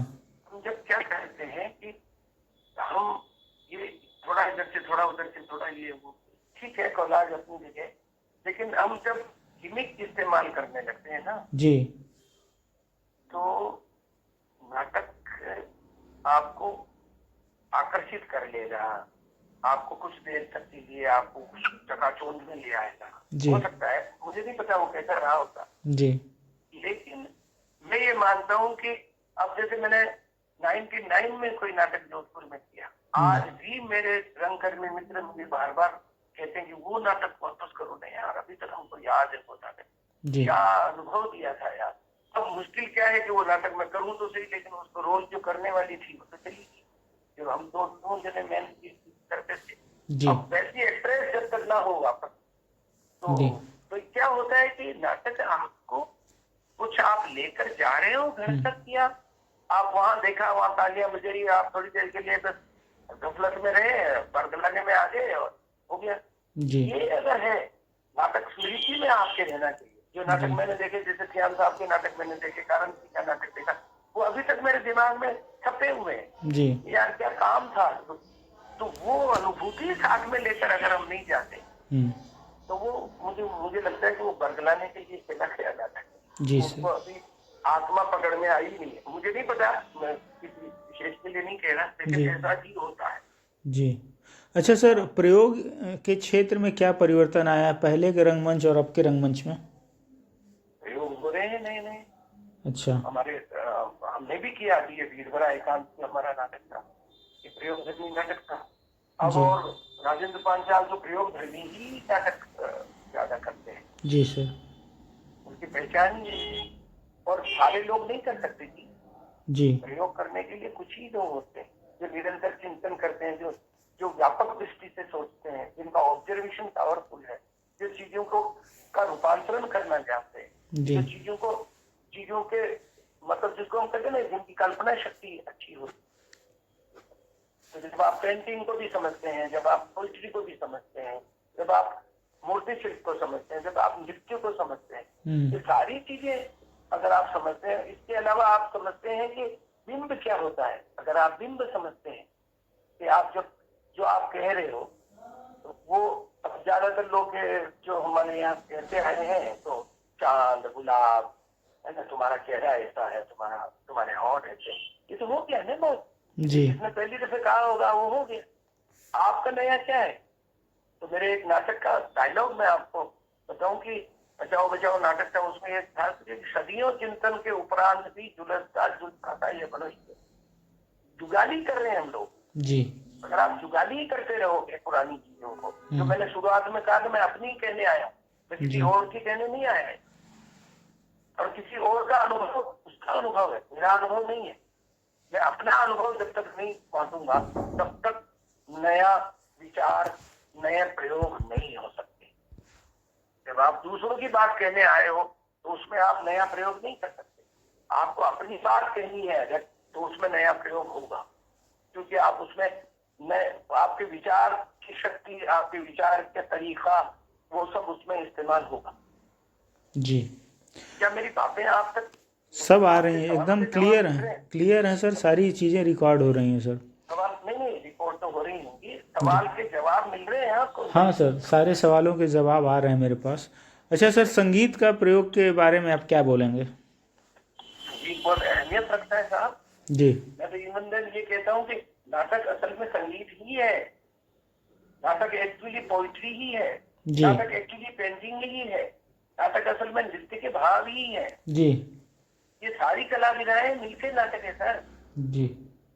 हम जब क्या कहते हैं कि हम ये थोड़ा इधर से थोड़ा उधर से थोड़ा ये वो, ठीक है, कॉलाज अपनी जगह, लेकिन हम जब गिमिक इस्तेमाल करने लगते हैं ना जी। तो नाटक आपको आकर्षित कर लेगा, आपको कुछ देर तक के लिए आपको कुछ चकाचौंध में ले आएगा। जी हो सकता है, मुझे नहीं पता वो कैसा रहा होता, जी। लेकिन मैं ये मानता हूँ कि अब जैसे मैंने 99 में कोई नाटक जोधपुर में किया, आज भी मेरे रंगकर्मी मित्र मुझे बार बार कहते हैं कि वो नाटक वापस करो ना यार, अभी तक हमको याद है वो नाटक, जी क्या अनुभव दिया था यार। अब मुश्किल क्या है कि वो नाटक मैं करूँ तो सही, लेकिन उसको रोल जो करने वाली थी वो तो चली गई, जो हम दो जने मेन करते थे। जी अब वैसी एक्ट्रेस जब तक ना हो वापस जी। तो क्या होता है कि नाटक आपको कुछ आप लेकर जा रहे हो घर तक, या आप वहां देखा, वहां तालियां बजाई, आप थोड़ी देर के लिए बस गफलत में रहे, बरगलाने में आ गए और हो गया। जी ये अगर है, नाटक स्मृति में आपके रहना चाहिए। जो नाटक मैंने देखे, जैसे श्याम साहब के नाटक मैंने देखे, कारण सिंह का नाटक देखा, वो अभी तक मेरे दिमाग में छपे हुए हैं। जी। यार क्या काम था। तो वो अनुभूति साथ में लेकर अगर हम नहीं जाते तो वो मुझे लगता है कि वो बरगलाने के लिए चला गया नाटक, जी उसको सर। अभी आत्मा पकड़ में आई नहीं है। मुझे नहीं पता, मैं किसी विशेष के लिए नहीं कह रहा, लेकिन जी ऐसा ही होता है। जी। अच्छा सर, प्रयोग के क्षेत्र में क्या परिवर्तन आया पहले के रंगमंच और अब के रंगमंच में? प्रयोग हो रहे हैं नए नए। अच्छा। हमारे हमने भी किया अभी, ये भीड़ भरा एकांत हमारा नाटक था, ये प्रयोग धर्मी नाटक था। अब जी और राजेंद्र पांचाल तो प्रयोग धर्मी ही नाटक ज्यादा करते हैं, जी सर। उनकी पहचान ही है। और सारे लोग नहीं कर सकते जी। जी प्रयोग करने के लिए कुछ ही लोग होते हैं जो निरंतर चिंतन करते हैं, जो जो व्यापक दृष्टि से सोचते हैं, जिनका ऑब्जर्वेशन पावरफुल है, जो चीजों को का रूपांतरण करना जानते हैं, जी जो चीजों के मतलब जिसको हम कहते हैं ना, जिनकी कल्पना शक्ति अच्छी होती है। तो जब आप पेंटिंग को भी समझते हैं, जब आप पोइट्री को भी समझते हैं, जब आप मूर्ति शिल्प को समझते हैं, जब आप नृत्य को समझते हैं, ये सारी चीजें अगर आप समझते हैं, इसके अलावा आप समझते हैं कि बिंब क्या होता है। अगर आप बिंब समझते हैं कि आप जो आप कह रहे हो, तो वो अब ज्यादातर लोग जो हमारे यहाँ कहते आए हैं, तो चांद गुलाब है ना, तुम्हारा चेहरा ऐसा है, तुम्हारे होंठ ऐसे, ये तो हो गया ना बहुत। जी जिसने पहली दफे कहा होगा वो हो गया। आपका नया क्या है? तो मेरे एक नाटक का डायलॉग मैं आपको बताऊं कि बचाओ बचाओ नाटक था, उसमें एक था कि सदियों चिंतन के उपरांत भी जुलता ये मनुष्य जुगाली कर रहे हैं हम लोग। जी। अगर आप जुगाली करते रहोगे पुरानी चीजों को, जो मैंने शुरुआत में कहा कि मैं अपनी कहने आया हूँ, मैं किसी और की कहने नहीं आया है, और किसी और का अनुभव उसका अनुभव है, मेरा अनुभव नहीं है। मैं अपना अनुभव जब तक नहीं बांटूंगा तब तक नया विचार, नए प्रयोग नहीं हो सकते। जब आप दूसरों की बात कहने आए हो तो उसमें आप नया प्रयोग नहीं कर सकते। आपको अपनी बात कहनी है अगर, तो उसमें नया प्रयोग होगा, क्योंकि आप उसमें नए, आपके विचार की शक्ति, आपके विचार का तरीका, वो सब उसमें इस्तेमाल होगा। जी, क्या मेरी बातें आप तक सब आ रही हैं, सवाल एकदम के जवाब क्लियर मिल हैं, रहे हैं? क्लियर हैं सर, सारी चीज़ें रिकॉर्ड हो रही हैं सर। सवाल नहीं, रिपोर्ट तो हो रही होंगी, जी, सवाल के जवाब मिल रहे हैं आपको? हाँ सर, सारे सवालों के जवाब आ रहे हैं मेरे पास। अच्छा सर, संगीत का प्रयोग के बारे में आप क्या बोलेंगे? संगीत बहुत अहमियत रखता है साहब। जी, मैं तो ईमानदार ये कहता हूँ कि नाटक असल में संगीत ही है। नाटक एक्चुअली पोइट्री ही है। जी, नाटक एक्चुअली पेंटिंग ही है। नाटक असल में नृत्य के भाव ही है। जी, ये सारी कला विधाएं मिलकर नाटक है सर। जी,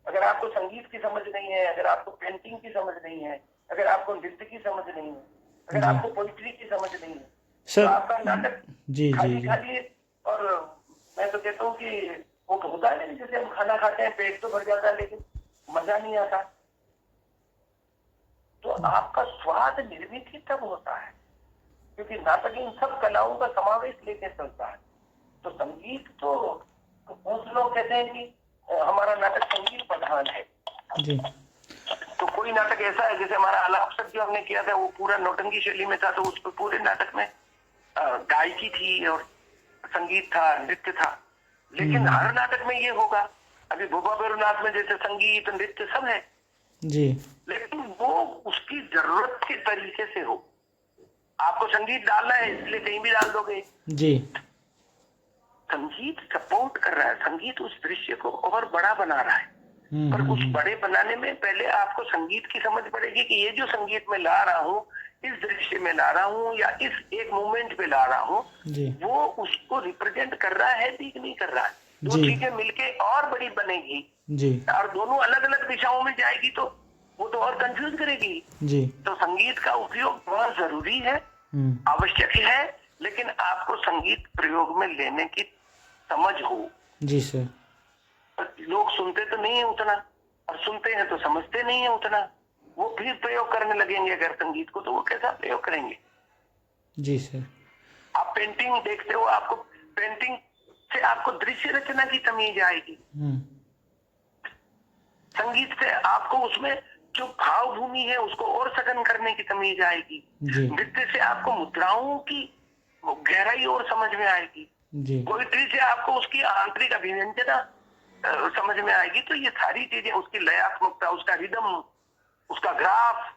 अगर आपको संगीत की समझ नहीं है, अगर आपको पेंटिंग की समझ नहीं है, अगर आपको नृत्य की समझ नहीं है, अगर जी आपको पोइट्री की समझ नहीं है, तो सर। आपका नाटक जी, जी, खाली जी, खाली। और मैं तो कहता हूँ कि वो होता है नहीं, जैसे हम खाना खाते हैं पेट तो भर जाता है लेकिन मजा नहीं आता। तो आपका स्वाद निर्मित ही तब होता है, क्योंकि नाटक इन सब कलाओं का समावेश लेके चलता है। तो संगीत तो कुछ लोग कहते हैं कि हमारा नाटक संगीत प्रधान है। जी, तो कोई नाटक ऐसा है, जैसे हमारा अलापसक जो हमने किया था वो पूरा नौटंकी शैली में था, तो उस पर पूरे नाटक में गायकी थी और संगीत था, नृत्य था। लेकिन हर नाटक में ये होगा। अभी भूपा बेरुनाथ में जैसे संगीत नृत्य सब है, जी, लेकिन वो उसकी जरूरत के तरीके से हो। आपको संगीत डालना है इसलिए कहीं भी डाल दोगे। जी, संगीत सपोर्ट कर रहा है, संगीत उस दृश्य को और बड़ा बना रहा है। पर उस बड़े बनाने में पहले आपको संगीत की समझ पड़ेगी कि ये जो संगीत में ला रहा हूँ, इस दृश्य में ला रहा हूँ या इस एक मोमेंट पे ला रहा हूँ, जी, वो उसको रिप्रेजेंट कर रहा है कि नहीं कर रहा है। दो जी, चीजें मिलके और बड़ी बनेगी, जी, और दोनों अलग अलग दिशाओं में जाएगी तो वो तो और कंफ्यूज करेगी। जी, तो संगीत का उपयोग बहुत जरूरी है, आवश्यक है, लेकिन आपको संगीत प्रयोग में लेने की समझ हो। जी सर, लोग सुनते तो नहीं है उतना, और सुनते हैं तो समझते नहीं है उतना। वो फिर प्रयोग करने लगेंगे अगर संगीत को, तो वो कैसा प्रयोग करेंगे? जी सर, आप पेंटिंग देखते हो, आपको पेंटिंग से आपको दृश्य रचना की तमीज आएगी। संगीत से आपको उसमें जो भाव भूमि है उसको और सघन करने की तमीज आएगी। जी, नृत्य से आपको मुद्राओं की गहराई और समझ में आएगी। जी, पोइट्री से आपको उसकी आंतरिक अभिव्यंजना समझ में आएगी। तो ये सारी चीजें, उसकी लयात्मकता, उसका रिदम, उसका ग्राफ,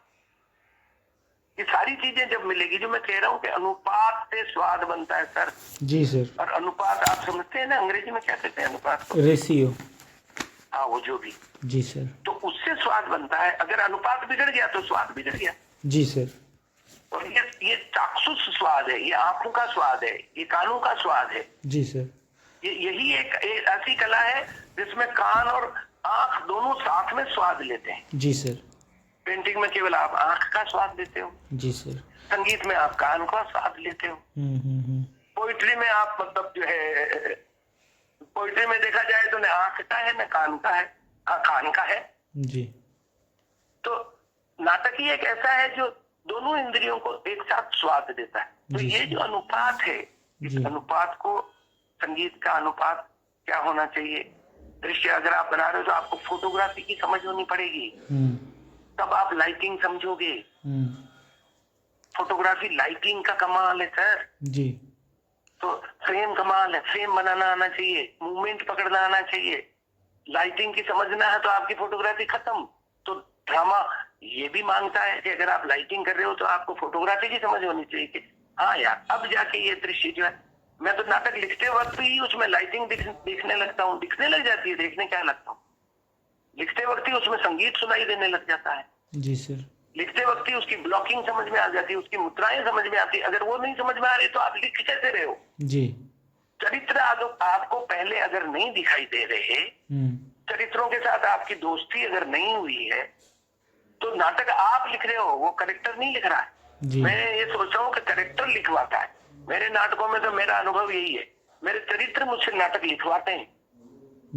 ये सारी चीजें जब मिलेगी, जो मैं कह रहा हूँ कि अनुपात से स्वाद बनता है सर। जी सर, और अनुपात आप समझते हैं ना, अंग्रेजी में क्या कहते हैं अनुपात को? रेशियो। हाँ, वो जो भी। जी सर, तो उससे स्वाद बनता है। अगर अनुपात बिगड़ गया तो स्वाद बिगड़ गया। जी सर, और ये चाक्षुष स्वाद है, ये आंखों का स्वाद है, ये कानों का स्वाद है। जी सर, यही एक ऐसी कला है जिसमें कान और आंख दोनों साथ में स्वाद लेते हैं। जी सर, पेंटिंग में केवल आप आंख का स्वाद लेते हो, जी सर, संगीत में आप कान का स्वाद लेते हो, पोइट्री में आप मतलब जो है, पोइट्री में देखा जाए तो न आंख का है न कान का है, कान का है। जी, तो नाटक ही एक ऐसा है जो दोनों इंद्रियों को एक साथ स्वाद देता है। तो जी ये सर। जो अनुपात है, जी। इस अनुपात को, संगीत का अनुपात क्या होना चाहिए? दृश्य अगर आप बना रहे हो तो आपको फोटोग्राफी की समझ होनी पड़ेगी, तब आप लाइटिंग समझोगे। फोटोग्राफी लाइटिंग का कमाल है सर। जी, तो फ्रेम कमाल है, फ्रेम बनाना आना चाहिए, मूवमेंट पकड़ना आना चाहिए। लाइटिंग की समझना है तो आपकी फोटोग्राफी खत्म। तो ड्रामा ये भी मांगता है कि अगर आप लाइटिंग कर रहे हो तो आपको फोटोग्राफी की समझ होनी चाहिए कि हाँ यार, अब जाके ये दृश्य जो है, मैं तो नाटक लिखते वक्त ही उसमें लाइटिंग दिखने लगता हूँ, दिखने लग जाती है, देखने क्या लगता हूँ, लिखते वक्त ही उसमें संगीत सुनाई देने लग जाता है। जी सर, लिखते वक्त ही उसकी ब्लॉकिंग समझ में आ जाती है, उसकी मुद्राएं समझ में आती है। अगर वो नहीं समझ में आ रही तो आप लिख कैसे रहे हो? जी, चरित्र आपको पहले अगर नहीं दिखाई दे रहे, चरित्रों के साथ आपकी दोस्ती अगर नहीं हुई है, तो नाटक आप लिख रहे हो, वो करेक्टर नहीं लिख रहा है। जी, मैं ये सोच रहा हूँ कि करेक्टर लिखवाता है। मेरे नाटकों में तो मेरा अनुभव यही है, मेरे चरित्र मुझसे नाटक लिखवाते हैं।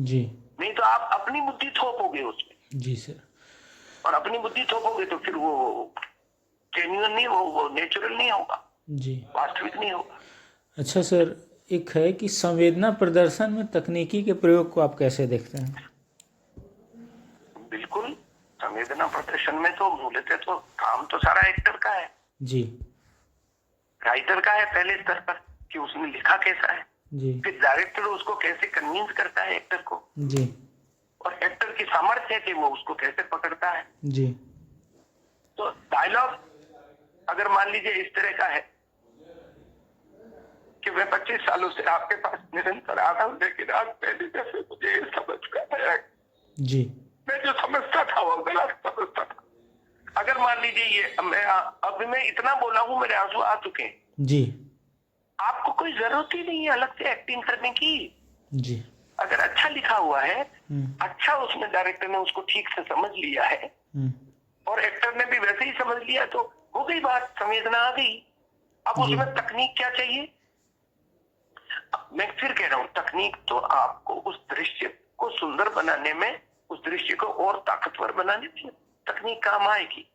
जी, नहीं तो आप अपनी बुद्धि थोपोगे उसमें, जी सर, और अपनी बुद्धि थोपोगे तो फिर वो जेन्युइन नहीं, वो नेचुरल नहीं होगा। जी। वास्तविक नहीं होगा। अच्छा सर, एक है कि संवेदना प्रदर्शन में तकनीकी के प्रयोग को आप कैसे देखते हैं? बिल्कुल, संवेदना प्रदर्शन में तो मूलतः तो काम तो सारा एक्टर का है, जी राइटर का है पहले स्तर पर, कि उसने लिखा कैसा है, जी फिर डायरेक्टर उसको कैसे कन्विंस करता है एक्टर को, जी और एक्टर की सामर्थ्य है कि वो उसको कैसे पकड़ता है। जी तो डायलॉग अगर मान लीजिए इस तरह का है कि मैं 25 सालों से आपके पास निरंतर आ रहा हूँ, लेकिन आज पहली दफे मुझे ये समझ में आया, जी मैं जो समझता था वो गलत समझता था। अगर मान लीजिए ये मैं इतना बोला हूँ, मेरे आंसू आ चुके हैं, जी आपको कोई जरूरत ही नहीं है अलग से एक्टिंग करने की। जी अगर अच्छा लिखा हुआ है, अच्छा उसमें डायरेक्टर ने उसको ठीक से समझ लिया है और एक्टर ने भी वैसे ही समझ लिया, तो हो गई बात, संवेदना आ गई। अब जी। उसमें तकनीक क्या चाहिए? मैं फिर कह रहा हूँ, तकनीक तो आपको उस दृश्य को सुंदर बनाने में, उस दृश्य को और ताकतवर बनाने में तकनीक काम आएगी।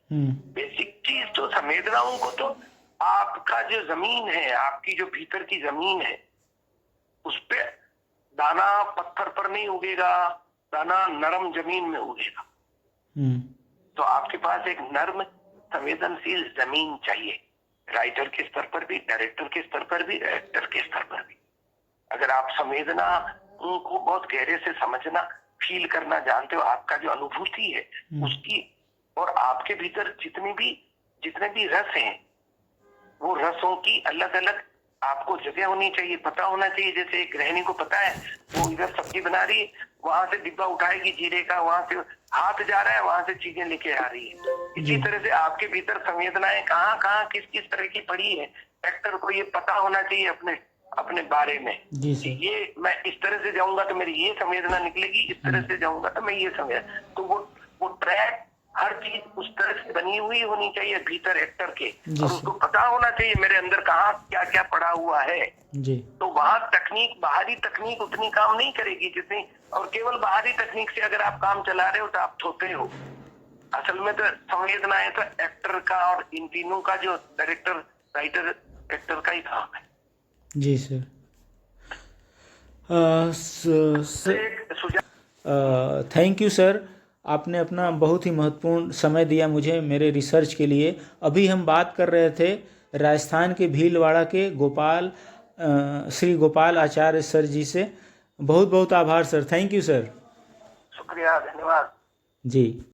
बेसिक चीज तो संवेदनाओं को तो आपका जो जमीन है, आपकी जो भीतर की जमीन है, उस पे दाना पत्थर पर नहीं उगेगा, दाना नरम जमीन में उगेगा। तो आपके पास एक नर्म संवेदनशील जमीन चाहिए, राइटर के स्तर पर भी, डायरेक्टर के स्तर पर भी, एक्टर के स्तर पर भी। अगर आप संवेदना को बहुत गहरे से समझना, फील करना जानते हो, आपका जो अनुभूति है उसकी, और आपके भीतर जितने भी रस हैं, वो रसों की अलग अलग आपको जगह होनी चाहिए, पता होना चाहिए। जैसे एक गृहिणी को पता है वो इधर सब्जी बना रही है, वहां से डिब्बा उठाएगी जीरे का, वहां से हाथ जा रहा है, वहां से चीजें लेके आ रही है। इसी तरह से आपके भीतर संवेदनाएं कहाँ कहाँ किस किस तरह की पड़ी है, एक्टर को ये पता होना चाहिए अपने बारे में। ये मैं इस तरह से जाऊंगा तो मेरी ये संवेदना निकलेगी, इस तरह से जाऊंगा तो मैं ये संवेदना, तो वो ट्रैक हर चीज उस तरह से बनी हुई होनी चाहिए भीतर एक्टर के, और उसको पता होना चाहिए मेरे अंदर कहाँ क्या क्या पड़ा हुआ है जी। तो वहां तकनीक, बाहरी तकनीक उतनी काम नहीं करेगी जितनी, और केवल बाहरी तकनीक से अगर आप काम चला रहे हो तो आप थोते हो। असल में तो संवेदनाएं तो एक्टर का, और इन तीनों का, जो डायरेक्टर, राइटर, एक्टर का ही काम है। जी सर। थैंक यू सर, आपने अपना बहुत ही महत्वपूर्ण समय दिया मुझे मेरे रिसर्च के लिए। अभी हम बात कर रहे थे राजस्थान के भीलवाड़ा के श्री गोपाल आचार्य सर जी से। बहुत बहुत आभार सर, थैंक यू सर। शुक्रिया, धन्यवाद जी।